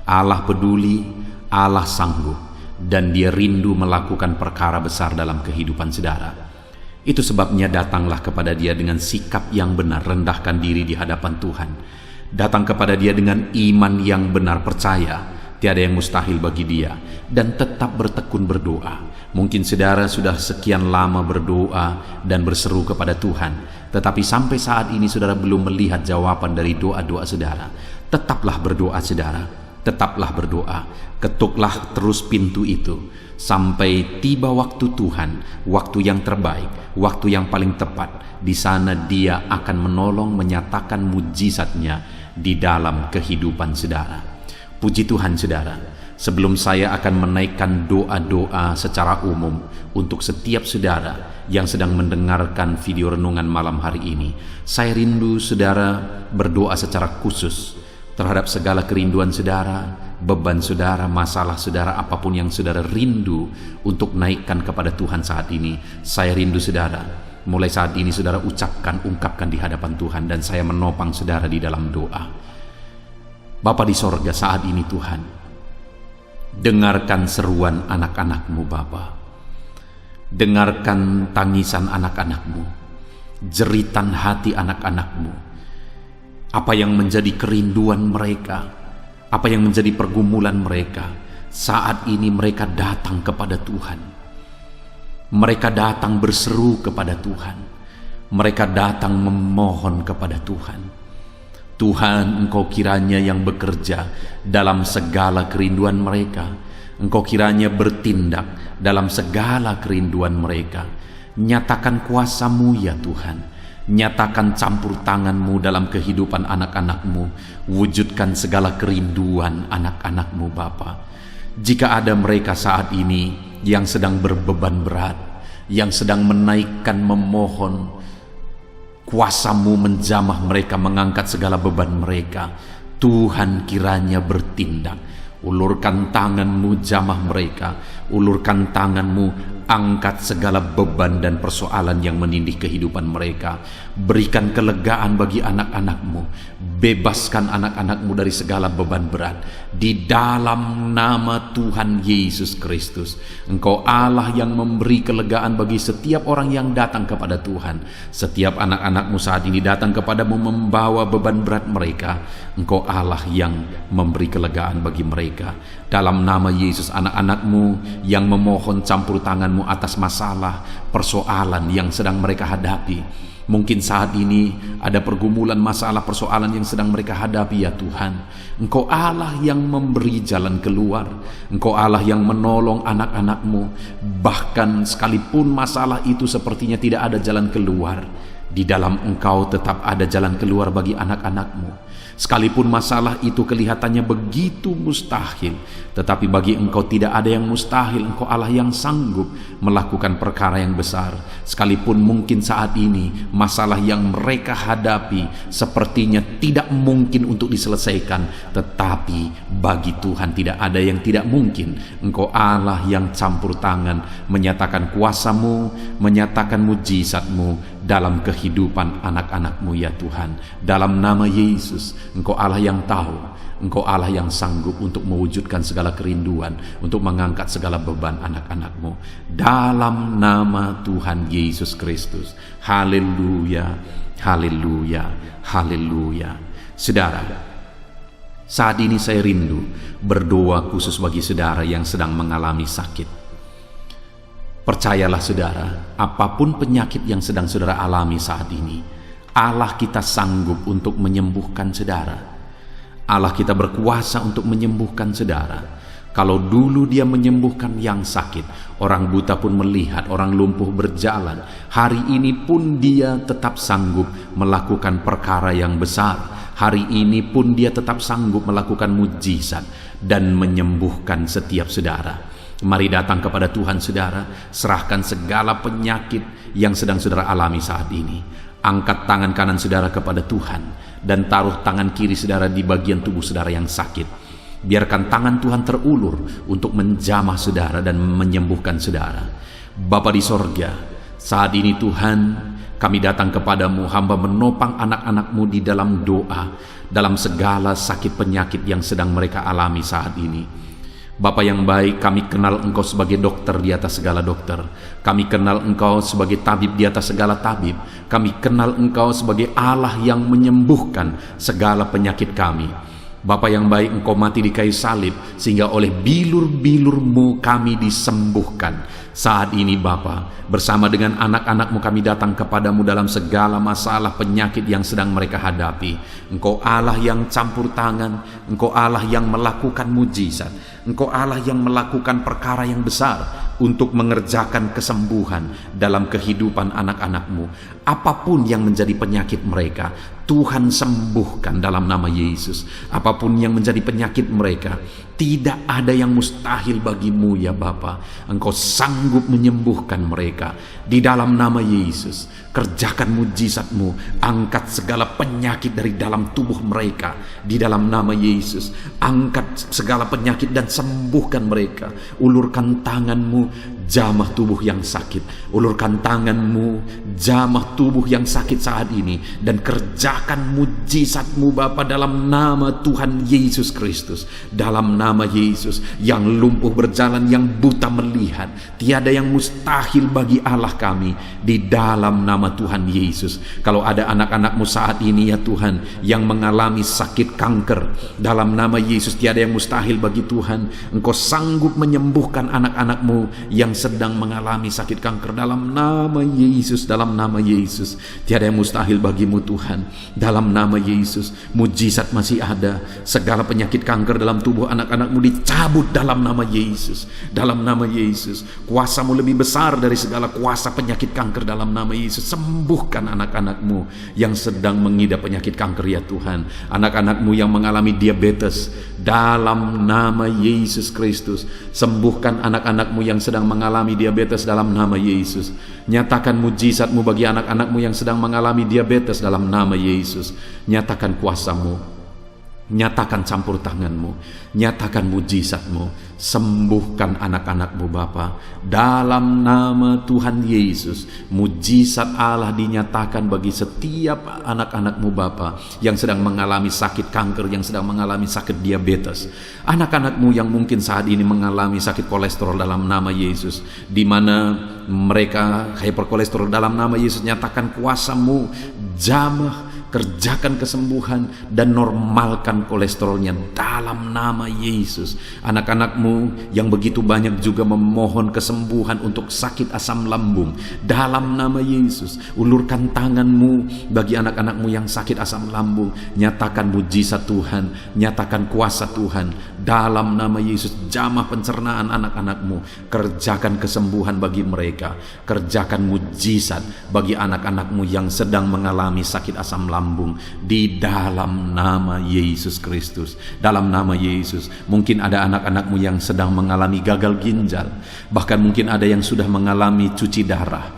Allah peduli, Allah sanggup, dan Dia rindu melakukan perkara besar dalam kehidupan saudara. Itu sebabnya datanglah kepada Dia dengan sikap yang benar, rendahkan diri di hadapan Tuhan. Datang kepada Dia dengan iman yang benar, percaya tiada yang mustahil bagi Dia, dan tetap bertekun berdoa. Mungkin saudara sudah sekian lama berdoa dan berseru kepada Tuhan, tetapi sampai saat ini saudara belum melihat jawaban dari doa-doa saudara. Tetaplah berdoa saudara, tetaplah berdoa. Ketuklah terus pintu itu sampai tiba waktu Tuhan, waktu yang terbaik, waktu yang paling tepat. Di sana Dia akan menolong, menyatakan mujizatnya di dalam kehidupan saudara. Puji Tuhan saudara. Sebelum saya akan menaikkan doa-doa secara umum untuk setiap saudara yang sedang mendengarkan video renungan malam hari ini, saya rindu saudara berdoa secara khusus terhadap segala kerinduan saudara, beban saudara, masalah saudara, apapun yang saudara rindu untuk naikkan kepada Tuhan saat ini. Saya rindu saudara, mulai saat ini saudara ungkapkan di hadapan Tuhan, dan saya menopang saudara di dalam doa. Bapa di sorga, saat ini Tuhan, dengarkan seruan anak-anak-Mu Bapa. Dengarkan tangisan anak-anak-Mu, jeritan hati anak-anak-Mu. Apa yang menjadi kerinduan mereka, apa yang menjadi pergumulan mereka, saat ini mereka datang kepada Tuhan. Mereka datang berseru kepada Tuhan. Mereka datang memohon kepada Tuhan. Tuhan, Engkau kiranya yang bekerja dalam segala kerinduan mereka. Engkau kiranya bertindak dalam segala kerinduan mereka. Nyatakan kuasa-Mu ya Tuhan. Nyatakan campur tangan-Mu dalam kehidupan anak-anak-Mu. Wujudkan segala kerinduan anak-anak-Mu Bapa. Jika ada mereka saat ini yang sedang berbeban berat, yang sedang menaikkan, memohon, kuasa-Mu menjamah mereka, mengangkat segala beban mereka. Tuhan kiranya bertindak. Ulurkan tanganmu, jamah mereka. Ulurkan tanganmu, angkat segala beban dan persoalan yang menindih kehidupan mereka. Berikan kelegaan bagi anak-anakmu. Bebaskan anak-anakmu dari segala beban berat. Di dalam nama Tuhan Yesus Kristus. Engkau Allah yang memberi kelegaan bagi setiap orang yang datang kepada Tuhan. Setiap anak-anakmu saat ini datang kepadamu membawa beban berat mereka. Engkau Allah yang memberi kelegaan bagi mereka. Dalam nama Yesus, anak-anakmu yang memohon campur tanganmu atas masalah, persoalan yang sedang mereka hadapi. Mungkin saat ini ada pergumulan, masalah, persoalan yang sedang mereka hadapi ya Tuhan. Engkau Allah yang memberi jalan keluar. Engkau Allah yang menolong anak-anakmu. Bahkan sekalipun masalah itu sepertinya tidak ada jalan keluar, di dalam Engkau tetap ada jalan keluar bagi anak-anakmu. Sekalipun masalah itu kelihatannya begitu mustahil, tetapi bagi Engkau tidak ada yang mustahil. Engkau Allah yang sanggup melakukan perkara yang besar. Sekalipun mungkin saat ini masalah yang mereka hadapi sepertinya tidak mungkin untuk diselesaikan, tetapi bagi Tuhan tidak ada yang tidak mungkin. Engkau Allah yang campur tangan, menyatakan kuasa-Mu, menyatakan mujizat-Mu dalam kehidupan anak-anak-Mu ya Tuhan. Dalam nama Yesus, Engkau Allah yang tahu, Engkau Allah yang sanggup untuk mewujudkan segala kerinduan, untuk mengangkat segala beban anak-anak-Mu. Dalam nama Tuhan Yesus Kristus. Haleluya, haleluya, haleluya. Saudara, saat ini saya rindu berdoa khusus bagi saudara yang sedang mengalami sakit. Percayalah saudara, apapun penyakit yang sedang saudara alami saat ini, Allah kita sanggup untuk menyembuhkan saudara. Allah kita berkuasa untuk menyembuhkan saudara. Kalau dulu Dia menyembuhkan yang sakit, orang buta pun melihat, orang lumpuh berjalan. Hari ini pun Dia tetap sanggup melakukan perkara yang besar. Hari ini pun Dia tetap sanggup melakukan mujizat dan menyembuhkan setiap saudara. Mari datang kepada Tuhan saudara, serahkan segala penyakit yang sedang saudara alami saat ini. Angkat tangan kanan saudara kepada Tuhan dan taruh tangan kiri saudara di bagian tubuh saudara yang sakit. Biarkan tangan Tuhan terulur untuk menjamah saudara dan menyembuhkan saudara. Bapa di sorga, saat ini Tuhan, kami datang kepadamu, hamba menopang anak-anak-Mu di dalam doa, dalam segala sakit penyakit yang sedang mereka alami saat ini. Bapa yang baik, kami kenal Engkau sebagai dokter di atas segala dokter. Kami kenal Engkau sebagai tabib di atas segala tabib. Kami kenal Engkau sebagai Allah yang menyembuhkan segala penyakit kami. Bapa yang baik, Engkau mati di kayu salib sehingga oleh bilur-bilur-Mu kami disembuhkan. Saat ini Bapa, bersama dengan anak-anak-Mu kami datang kepadamu dalam segala masalah penyakit yang sedang mereka hadapi. Engkau Allah yang campur tangan, Engkau Allah yang melakukan mujizat, Engkau Allah yang melakukan perkara yang besar untuk mengerjakan kesembuhan dalam kehidupan anak-anak-Mu. Apapun yang menjadi penyakit mereka, Tuhan sembuhkan dalam nama Yesus. Apapun yang menjadi penyakit mereka, tidak ada yang mustahil bagimu ya Bapa. Engkau sanggup menyembuhkan mereka di dalam nama Yesus. Kerjakan mujizat-Mu, angkat segala penyakit dari dalam tubuh mereka di dalam nama Yesus. Angkat segala penyakit dan sembuhkan mereka. Ulurkan tangan-Mu, jamah tubuh yang sakit. Ulurkan tangan-Mu, jamah tubuh yang sakit saat ini, dan kerjakan mujizat-Mu Bapa dalam nama Tuhan Yesus Kristus. Dalam nama Yesus, yang lumpuh berjalan, yang buta melihat, tiada yang mustahil bagi Allah kami di dalam nama Tuhan Yesus. Kalau ada anak-anak-Mu saat ini ya Tuhan yang mengalami sakit kanker, dalam nama Yesus tiada yang mustahil bagi Tuhan. Engkau sanggup menyembuhkan anak-anak-Mu yang sedang mengalami sakit kanker dalam nama Yesus. Dalam nama Yesus tiada yang mustahil bagimu Tuhan. Dalam nama Yesus, mujizat masih ada. Segala penyakit kanker dalam tubuh anak-anak-Mu dicabut dalam nama Yesus. Dalam nama Yesus, kuasa-Mu lebih besar dari segala kuasa penyakit kanker dalam nama Yesus. Sembuhkan anak-anak-Mu yang sedang mengidap penyakit kanker ya Tuhan. Anak-anak-Mu yang mengalami diabetes, dalam nama Yesus Kristus. Sembuhkan anak-anak-Mu yang sedang mengalami diabetes dalam nama Yesus. Nyatakan mujizat-Mu bagi anak-anak-Mu yang sedang mengalami diabetes dalam nama Yesus. Nyatakan kuasa-Mu Nyatakan campur tangan-Mu, nyatakan mujizat-Mu, sembuhkan anak-anak-Mu Bapa. Dalam nama Tuhan Yesus, mujizat Allah dinyatakan bagi setiap anak-anak-Mu Bapa yang sedang mengalami sakit kanker, yang sedang mengalami sakit diabetes. Anak-anak-Mu yang mungkin saat ini mengalami sakit kolesterol dalam nama Yesus, di mana mereka hiperkolesterol, dalam nama Yesus nyatakan kuasa-Mu, jamah, kerjakan kesembuhan dan normalkan kolesterolnya dalam nama Yesus. Anak-anak-Mu yang begitu banyak juga memohon kesembuhan untuk sakit asam lambung, dalam nama Yesus ulurkan tangan-Mu bagi anak-anak-Mu yang sakit asam lambung. Nyatakan mujizat Tuhan, nyatakan kuasa Tuhan dalam nama Yesus. Jamah pencernaan anak-anak-Mu, kerjakan kesembuhan bagi mereka, kerjakan mujizat bagi anak-anak-Mu yang sedang mengalami sakit asam lambung di dalam nama Yesus Kristus. Dalam nama Yesus, mungkin ada anak-anak-Mu yang sedang mengalami gagal ginjal, bahkan mungkin ada yang sudah mengalami cuci darah.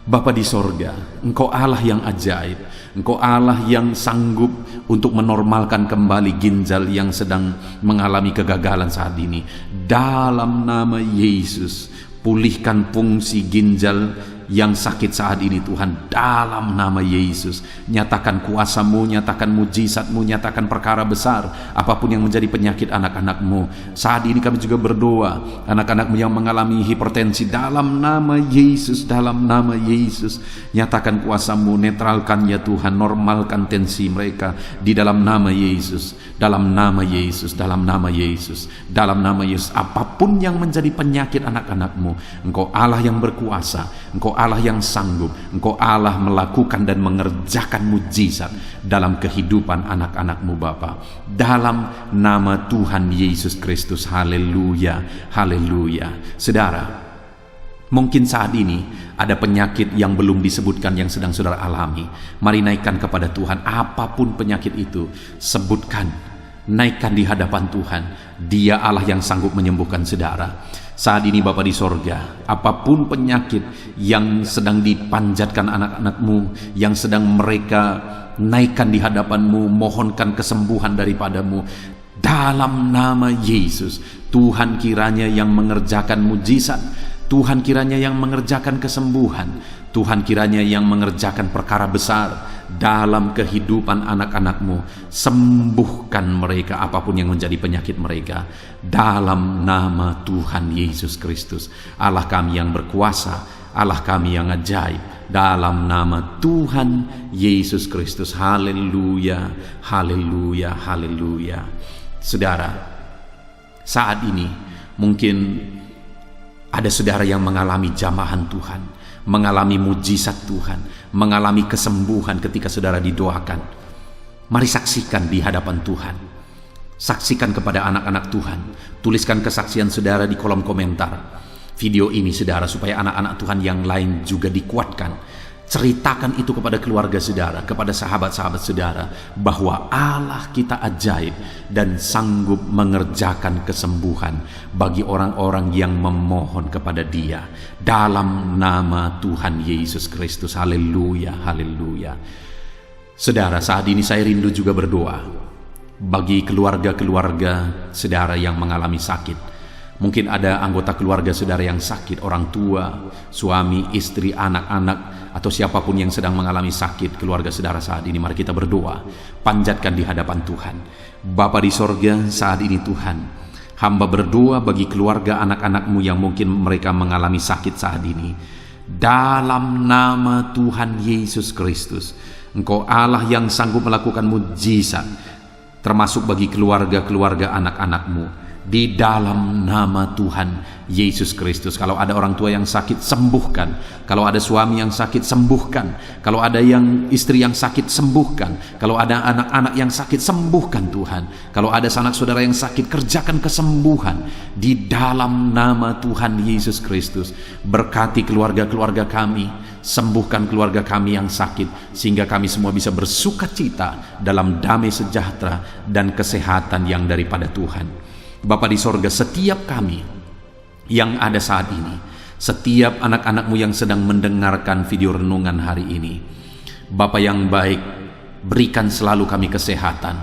Bapa di sorga, Engkau Allah yang ajaib, Engkau Allah yang sanggup untuk menormalkan kembali ginjal yang sedang mengalami kegagalan saat ini. Dalam nama Yesus, pulihkan fungsi ginjal yang sakit saat ini Tuhan, dalam nama Yesus. Nyatakan kuasa-Mu, nyatakan mujizat-Mu, nyatakan perkara besar apapun yang menjadi penyakit anak-anak-Mu. Saat ini kami juga berdoa, anak-anak-Mu yang mengalami hipertensi, dalam nama Yesus, dalam nama Yesus, nyatakan kuasa-Mu, netralkan ya Tuhan, normalkan tensi mereka di dalam nama Yesus, dalam nama Yesus, dalam nama Yesus, dalam nama Yesus. Apapun yang menjadi penyakit anak-anak-Mu, Engkau Allah yang berkuasa, Engkau Allah yang sanggup, Engkau Allah melakukan dan mengerjakan mujizat dalam kehidupan anak-anak-Mu Bapa. Dalam nama Tuhan Yesus Kristus, haleluya, haleluya. Saudara, mungkin saat ini ada penyakit yang belum disebutkan yang sedang saudara alami. Mari naikkan kepada Tuhan, apapun penyakit itu, sebutkan, naikkan di hadapan Tuhan. Dia Allah yang sanggup menyembuhkan saudara. Saat ini Bapa di sorga, apapun penyakit yang sedang dipanjatkan anak-anak-Mu, yang sedang mereka naikkan di hadapan-Mu, mohonkan kesembuhan daripada-Mu, dalam nama Yesus, Tuhan kiranya yang mengerjakan mujizat, Tuhan kiranya yang mengerjakan kesembuhan, Tuhan kiranya yang mengerjakan perkara besar dalam kehidupan anak-anak-Mu. Sembuhkan mereka apapun yang menjadi penyakit mereka, dalam nama Tuhan Yesus Kristus. Allah kami yang berkuasa, Allah kami yang ajaib, dalam nama Tuhan Yesus Kristus. Haleluya, haleluya, haleluya. Saudara, saat ini mungkin ada saudara yang mengalami jamahan Tuhan, mengalami mujizat Tuhan, mengalami kesembuhan ketika saudara didoakan. Mari saksikan di hadapan Tuhan. Saksikan kepada anak-anak Tuhan. Tuliskan kesaksian saudara di kolom komentar video ini saudara, supaya anak-anak Tuhan yang lain juga dikuatkan. Ceritakan itu kepada keluarga saudara, kepada sahabat-sahabat saudara, bahwa Allah kita ajaib dan sanggup mengerjakan kesembuhan bagi orang-orang yang memohon kepada Dia, dalam nama Tuhan Yesus Kristus. Haleluya, haleluya. Saudara, saat ini saya rindu juga berdoa bagi keluarga-keluarga saudara yang mengalami sakit. Mungkin ada anggota keluarga saudara yang sakit, orang tua, suami, istri, anak-anak, atau siapapun yang sedang mengalami sakit keluarga saudara saat ini. Mari kita berdoa, panjatkan di hadapan Tuhan. Bapa di sorga, saat ini Tuhan, hamba berdoa bagi keluarga anak-anak-Mu yang mungkin mereka mengalami sakit saat ini. Dalam nama Tuhan Yesus Kristus, Engkau Allah yang sanggup melakukan mujizat, termasuk bagi keluarga-keluarga anak-anak-Mu. Di dalam nama Tuhan Yesus Kristus. Kalau ada orang tua yang sakit, sembuhkan. Kalau ada suami yang sakit, sembuhkan. Kalau ada yang istri yang sakit, sembuhkan. Kalau ada anak-anak yang sakit, sembuhkan Tuhan. Kalau ada sanak saudara yang sakit, kerjakan kesembuhan di dalam nama Tuhan Yesus Kristus. Berkati keluarga-keluarga kami, sembuhkan keluarga kami yang sakit, sehingga kami semua bisa bersuka cita dalam damai sejahtera dan kesehatan yang daripada Tuhan. Bapa di sorga, setiap kami yang ada saat ini, setiap anak-anak-Mu yang sedang mendengarkan video renungan hari ini, Bapa yang baik, berikan selalu kami kesehatan,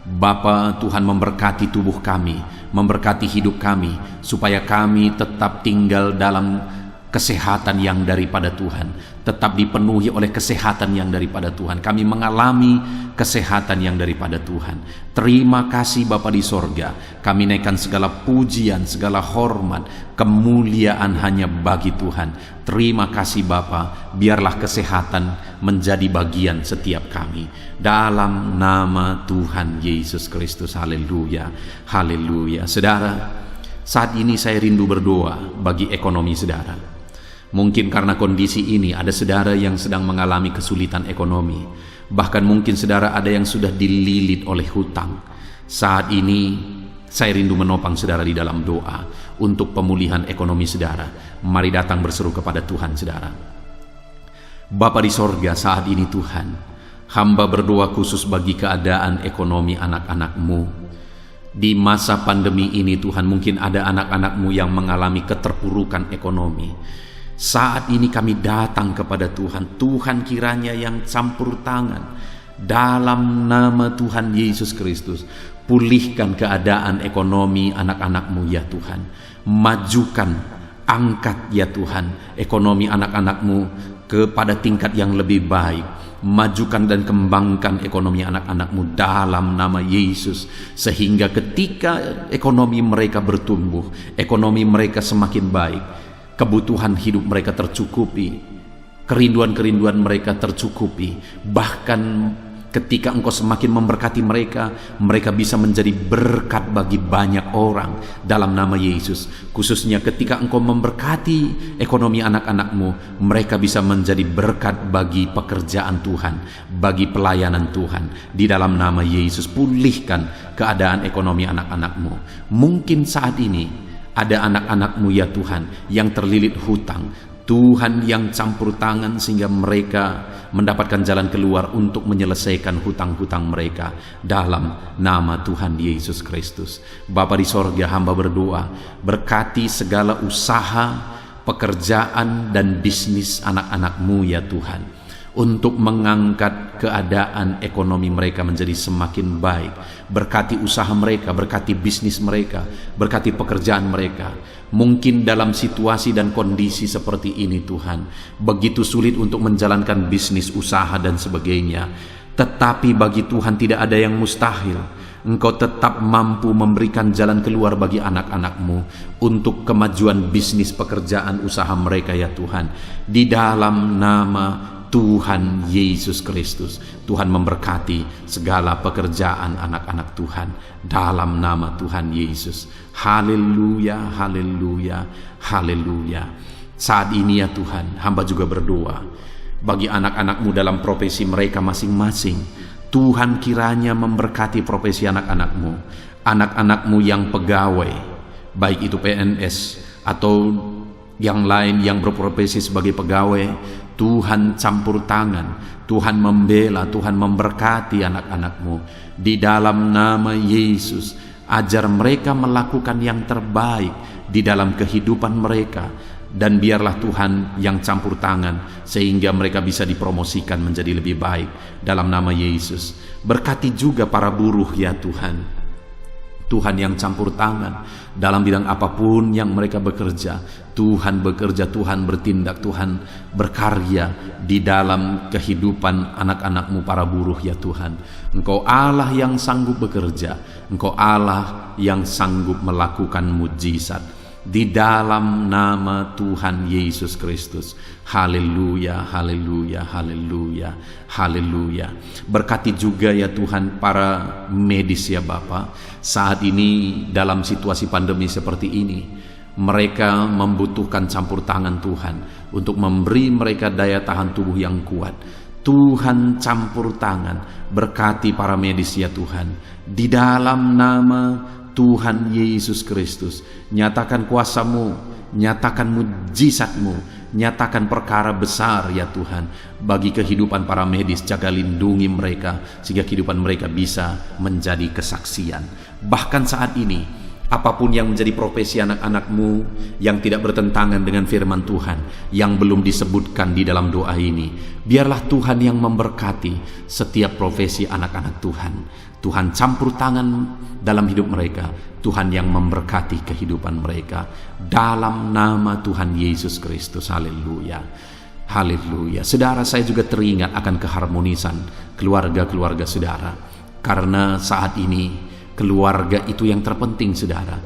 Bapa, Tuhan memberkati tubuh kami, memberkati hidup kami, supaya kami tetap tinggal dalam kesehatan yang daripada Tuhan, tetap dipenuhi oleh kesehatan yang daripada Tuhan. Kami mengalami kesehatan yang daripada Tuhan. Terima kasih Bapa di sorga. Kami naikkan segala pujian, segala hormat, kemuliaan hanya bagi Tuhan. Terima kasih Bapa, biarlah kesehatan menjadi bagian setiap kami. Dalam nama Tuhan Yesus Kristus. Haleluya, haleluya. Saudara, saat ini saya rindu berdoa bagi ekonomi saudara. Mungkin karena kondisi ini ada saudara yang sedang mengalami kesulitan ekonomi. Bahkan mungkin saudara ada yang sudah dililit oleh hutang. Saat ini saya rindu menopang saudara di dalam doa untuk pemulihan ekonomi saudara. Mari datang berseru kepada Tuhan saudara. Bapa di sorga, saat ini Tuhan, hamba berdoa khusus bagi keadaan ekonomi anak-anak-Mu. Di masa pandemi ini Tuhan, mungkin ada anak-anak-Mu yang mengalami keterpurukan ekonomi. Saat ini kami datang kepada Tuhan. Tuhan kiranya yang campur tangan dalam nama Tuhan Yesus Kristus. Pulihkan keadaan ekonomi anak-anak-Mu ya Tuhan. Majukan, angkat ya Tuhan ekonomi anak-anak-Mu kepada tingkat yang lebih baik. Majukan dan kembangkan ekonomi anak-anak-Mu dalam nama Yesus, sehingga ketika ekonomi mereka bertumbuh, ekonomi mereka semakin baik, kebutuhan hidup mereka tercukupi, kerinduan-kerinduan mereka tercukupi. Bahkan ketika Engkau semakin memberkati mereka, mereka bisa menjadi berkat bagi banyak orang dalam nama Yesus. Khususnya ketika Engkau memberkati ekonomi anak-anak-Mu, mereka bisa menjadi berkat bagi pekerjaan Tuhan, bagi pelayanan Tuhan. Di dalam nama Yesus, pulihkan keadaan ekonomi anak-anak-Mu. Mungkin saat ini ada anak-anak-Mu ya Tuhan yang terlilit hutang. Tuhan yang campur tangan sehingga mereka mendapatkan jalan keluar untuk menyelesaikan hutang-hutang mereka dalam nama Tuhan Yesus Kristus. Bapa di sorga, hamba berdoa, berkati segala usaha, pekerjaan dan bisnis anak-anak-Mu ya Tuhan, untuk mengangkat keadaan ekonomi mereka menjadi semakin baik. Berkati usaha mereka, berkati bisnis mereka, berkati pekerjaan mereka. Mungkin dalam situasi dan kondisi seperti ini Tuhan, begitu sulit untuk menjalankan bisnis, usaha dan sebagainya. Tetapi bagi Tuhan tidak ada yang mustahil. Engkau tetap mampu memberikan jalan keluar bagi anak-anak-Mu untuk kemajuan bisnis, pekerjaan, usaha mereka ya Tuhan. Di dalam nama Tuhan Yesus Kristus, Tuhan memberkati segala pekerjaan anak-anak Tuhan dalam nama Tuhan Yesus. Haleluya, haleluya, haleluya. Saat ini ya Tuhan, hamba juga berdoa bagi anak-anak-Mu dalam profesi mereka masing-masing. Tuhan kiranya memberkati profesi anak-anak-Mu, anak-anak-Mu yang pegawai, baik itu PNS atau yang lain yang berprofesi sebagai pegawai. Tuhan campur tangan, Tuhan membela, Tuhan memberkati anak-anak-Mu. Di dalam nama Yesus, ajar mereka melakukan yang terbaik di dalam kehidupan mereka. Dan biarlah Tuhan yang campur tangan sehingga mereka bisa dipromosikan menjadi lebih baik dalam nama Yesus. Berkati juga para buruh ya Tuhan. Tuhan yang campur tangan dalam bidang apapun yang mereka bekerja. Tuhan bekerja, Tuhan bertindak, Tuhan berkarya di dalam kehidupan anak-anak-Mu para buruh ya Tuhan. Engkau Allah yang sanggup bekerja, Engkau Allah yang sanggup melakukan mujizat. Di dalam nama Tuhan Yesus Kristus. Haleluya, haleluya, haleluya, haleluya. Berkati juga ya Tuhan para medis ya Bapa. Saat ini dalam situasi pandemi seperti ini, mereka membutuhkan campur tangan Tuhan untuk memberi mereka daya tahan tubuh yang kuat. Tuhan campur tangan, berkati para medis ya Tuhan. Di dalam nama Tuhan Yesus Kristus, nyatakan kuasa-Mu, nyatakan mujizat-Mu, nyatakan perkara besar ya Tuhan bagi kehidupan para medis. Jaga lindungi mereka sehingga kehidupan mereka bisa menjadi kesaksian. Bahkan saat ini Apapun yang menjadi profesi anak-anak-Mu yang tidak bertentangan dengan firman Tuhan yang belum disebutkan di dalam doa ini, biarlah Tuhan yang memberkati setiap profesi anak-anak Tuhan. Tuhan campur tangan dalam hidup mereka, Tuhan yang memberkati kehidupan mereka dalam nama Tuhan Yesus Kristus. Haleluya. Haleluya. Saudara, saya juga teringat akan keharmonisan keluarga-keluarga saudara, karena saat ini keluarga itu yang terpenting, saudara.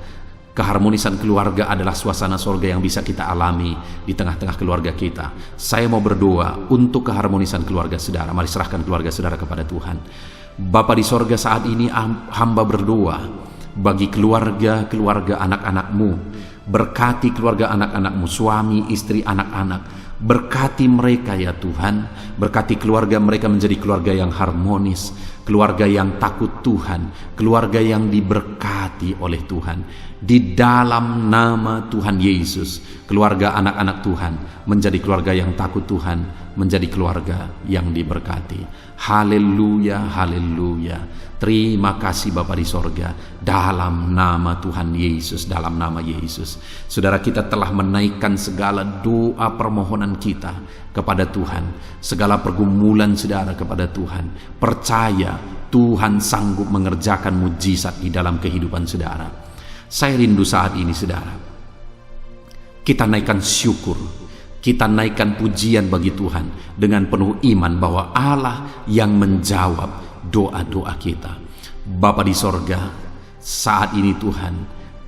Keharmonisan keluarga adalah suasana sorga yang bisa kita alami di tengah-tengah keluarga kita. Saya mau berdoa untuk keharmonisan keluarga saudara. Mari serahkan keluarga saudara kepada Tuhan. Bapa di sorga, saat ini hamba berdoa bagi keluarga anak-anak-Mu. Berkati keluarga anak-anak-Mu, suami, istri, anak-anak. Berkati mereka ya Tuhan. Berkati keluarga mereka menjadi keluarga yang harmonis, keluarga yang takut Tuhan, keluarga yang diberkati oleh Tuhan. Di dalam nama Tuhan Yesus, keluarga anak-anak Tuhan menjadi keluarga yang takut Tuhan, menjadi keluarga yang diberkati. Haleluya, haleluya. Terima kasih Bapa di sorga, dalam nama Tuhan Yesus, dalam nama Yesus. Saudara, kita telah menaikkan segala doa permohonan kita kepada Tuhan, segala pergumulan saudara kepada Tuhan. Percaya Tuhan sanggup mengerjakan mujizat di dalam kehidupan saudara. Saya rindu saat ini saudara, kita naikkan syukur, kita naikkan pujian bagi Tuhan dengan penuh iman bahwa Allah yang menjawab doa-doa kita. Bapa di sorga, saat ini Tuhan,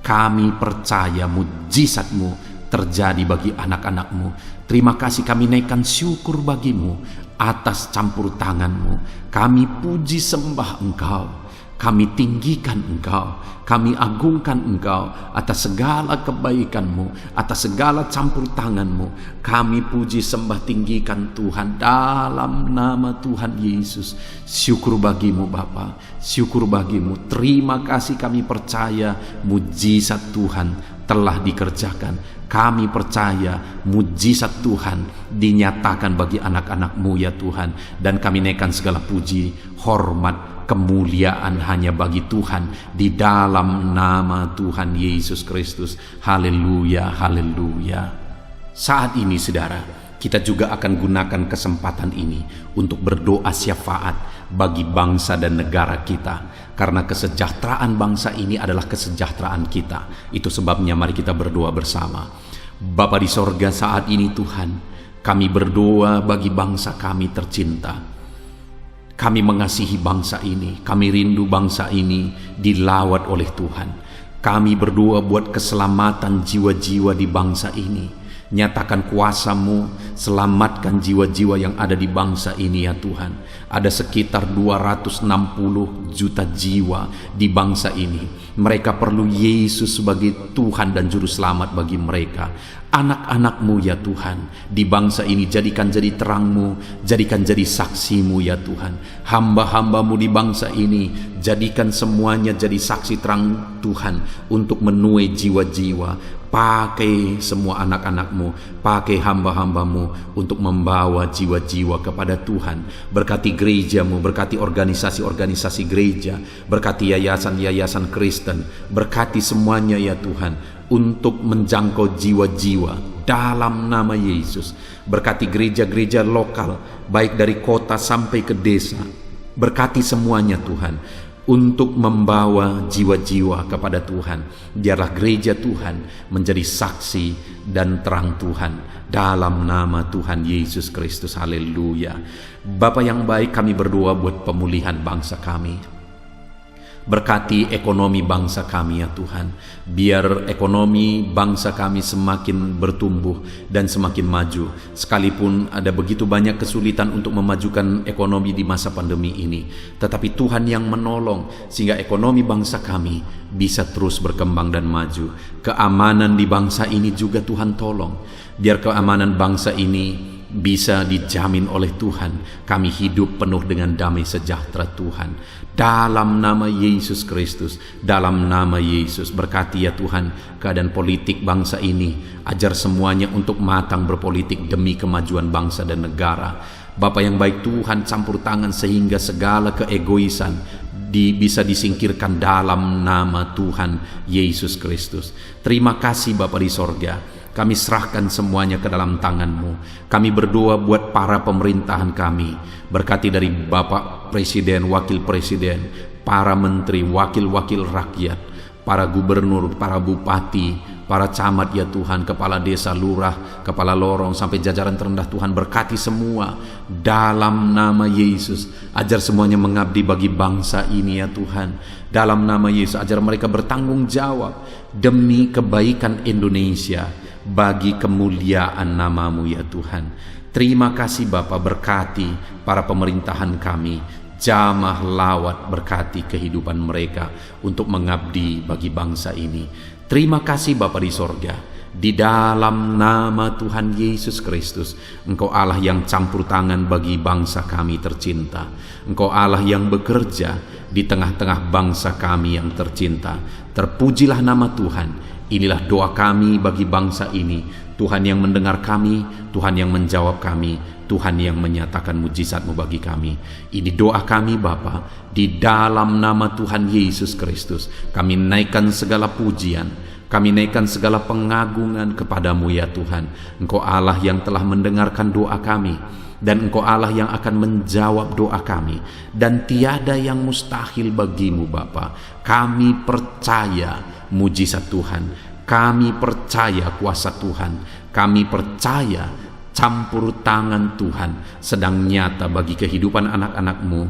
kami percaya mujizat-Mu terjadi bagi anak-anak-Mu. Terima kasih, kami naikkan syukur bagi-Mu atas campur tangan-Mu. Kami puji sembah Engkau, kami tinggikan Engkau, kami agungkan Engkau atas segala kebaikan-Mu, atas segala campur tangan-Mu. Kami puji sembah tinggikan Tuhan dalam nama Tuhan Yesus. Syukur bagi-Mu Bapa, syukur bagi-Mu. Terima kasih, kami percaya mujizat Tuhan telah dikerjakan. Kami percaya mujizat Tuhan dinyatakan bagi anak-anak-Mu ya Tuhan. Dan kami naikkan segala puji, hormat, kemuliaan hanya bagi Tuhan di dalam nama Tuhan Yesus Kristus. Haleluya, haleluya. Saat ini saudara, kita juga akan gunakan kesempatan ini untuk berdoa syafaat bagi bangsa dan negara kita, karena kesejahteraan bangsa ini adalah kesejahteraan kita. Itu sebabnya mari kita berdoa bersama. Bapa di sorga, saat ini Tuhan, kami berdoa bagi bangsa kami tercinta. Kami mengasihi bangsa ini, kami rindu bangsa ini dilawat oleh Tuhan. Kami berdoa buat keselamatan jiwa-jiwa di bangsa ini. Nyatakan kuasa-Mu, selamatkan jiwa-jiwa yang ada di bangsa ini ya Tuhan. Ada sekitar 260 juta jiwa di bangsa ini. Mereka perlu Yesus sebagai Tuhan dan Juru Selamat bagi mereka. Anak-anak-Mu ya Tuhan, di bangsa ini jadikan jadi terang-Mu, jadikan jadi saksi-Mu ya Tuhan. Hamba-hamba-Mu di bangsa ini, jadikan semuanya jadi saksi terang Tuhan untuk menuai jiwa-jiwa. Pakai semua anak-anak-Mu, pakai hamba-hamba-Mu untuk membawa jiwa-jiwa kepada Tuhan. Berkati gereja-Mu, berkati organisasi-organisasi gereja, berkati yayasan-yayasan Kristen, berkati semuanya ya Tuhan untuk menjangkau jiwa-jiwa dalam nama Yesus. Berkati gereja-gereja lokal, baik dari kota sampai ke desa. Berkati semuanya Tuhan untuk membawa jiwa-jiwa kepada Tuhan. Biarlah gereja Tuhan menjadi saksi dan terang Tuhan dalam nama Tuhan Yesus Kristus. Haleluya. Bapa yang baik, kami berdoa buat pemulihan bangsa kami. Berkati ekonomi bangsa kami ya Tuhan. Biar ekonomi bangsa kami semakin bertumbuh dan semakin maju. Sekalipun ada begitu banyak kesulitan untuk memajukan ekonomi di masa pandemi ini, tetapi Tuhan yang menolong sehingga ekonomi bangsa kami bisa terus berkembang dan maju. Keamanan di bangsa ini juga Tuhan tolong. Biar keamanan bangsa ini bisa dijamin oleh Tuhan. Kami hidup penuh dengan damai sejahtera Tuhan. Dalam nama Yesus Kristus, dalam nama Yesus, berkati ya Tuhan keadaan politik bangsa ini. Ajar semuanya untuk matang berpolitik demi kemajuan bangsa dan negara. Bapa yang baik, Tuhan campur tangan sehingga segala keegoisan bisa disingkirkan dalam nama Tuhan Yesus Kristus. Terima kasih Bapa di sorga. Kami serahkan semuanya ke dalam tangan-Mu. Kami berdoa buat para pemerintahan kami. Berkati dari Bapak Presiden, Wakil Presiden, para menteri, wakil-wakil rakyat, para gubernur, para bupati, para camat ya Tuhan, kepala desa, lurah, kepala lorong, sampai jajaran terendah Tuhan. Berkati semua dalam nama Yesus. Ajar semuanya mengabdi bagi bangsa ini ya Tuhan. Dalam nama Yesus, ajar mereka bertanggung jawab demi kebaikan Indonesia, bagi kemuliaan nama-Mu ya Tuhan. Terima kasih Bapa, berkati para pemerintahan kami, jamah lawat, berkati kehidupan mereka untuk mengabdi bagi bangsa ini. Terima kasih Bapa di sorga. Di dalam nama Tuhan Yesus Kristus, Engkau Allah yang campur tangan bagi bangsa kami tercinta. Engkau Allah yang bekerja di tengah-tengah bangsa kami yang tercinta. Terpujilah nama Tuhan. Inilah doa kami bagi bangsa ini. Tuhan yang mendengar kami, Tuhan yang menjawab kami, Tuhan yang menyatakan mujizat-Mu bagi kami. Ini doa kami Bapa, di dalam nama Tuhan Yesus Kristus. Kami naikkan segala pujian, kami naikkan segala pengagungan kepadamu ya Tuhan. Engkau Allah yang telah mendengarkan doa kami, dan Engkau Allah yang akan menjawab doa kami, dan tiada yang mustahil bagimu Bapa. Kami percaya mujizat Tuhan, kami percaya kuasa Tuhan, kami percaya campur tangan Tuhan sedang nyata bagi kehidupan anak-anak-Mu,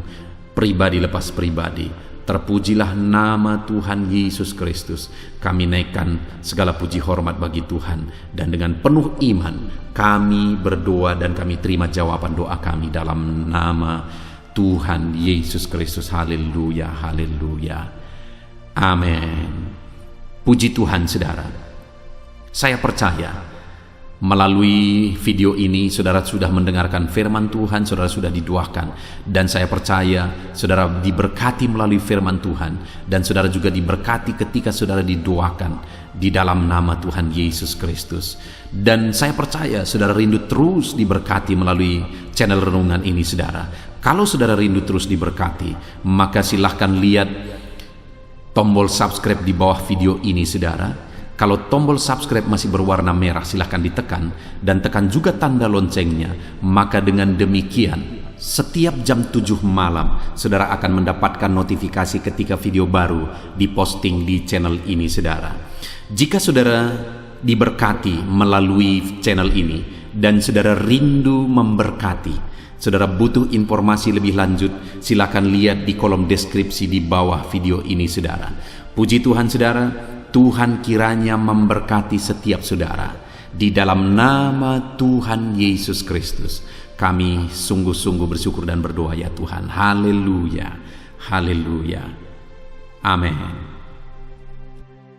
pribadi lepas pribadi. Terpujilah nama Tuhan Yesus Kristus. Kami naikkan segala puji hormat bagi Tuhan, dan dengan penuh iman kami berdoa dan kami terima jawaban doa kami dalam nama Tuhan Yesus Kristus. Haleluya, haleluya, amin. Puji Tuhan saudara. Saya percaya melalui video ini saudara sudah mendengarkan firman Tuhan, saudara sudah didoakan, dan saya percaya saudara diberkati melalui firman Tuhan, dan saudara juga diberkati ketika saudara didoakan di dalam nama Tuhan Yesus Kristus. Dan saya percaya saudara rindu terus diberkati melalui channel renungan ini saudara. Kalau saudara rindu terus diberkati, maka silahkan lihat tombol subscribe di bawah video ini saudara. Kalau tombol subscribe masih berwarna merah, silahkan ditekan, dan tekan juga tanda loncengnya. Maka dengan demikian setiap jam 7 malam saudara akan mendapatkan notifikasi ketika video baru diposting di channel ini saudara. Jika saudara diberkati melalui channel ini dan saudara rindu memberkati, saudara butuh informasi lebih lanjut, silakan lihat di kolom deskripsi di bawah video ini saudara. Puji Tuhan saudara, Tuhan kiranya memberkati setiap saudara. Di dalam nama Tuhan Yesus Kristus, kami sungguh-sungguh bersyukur dan berdoa ya Tuhan. Haleluya, haleluya, amin.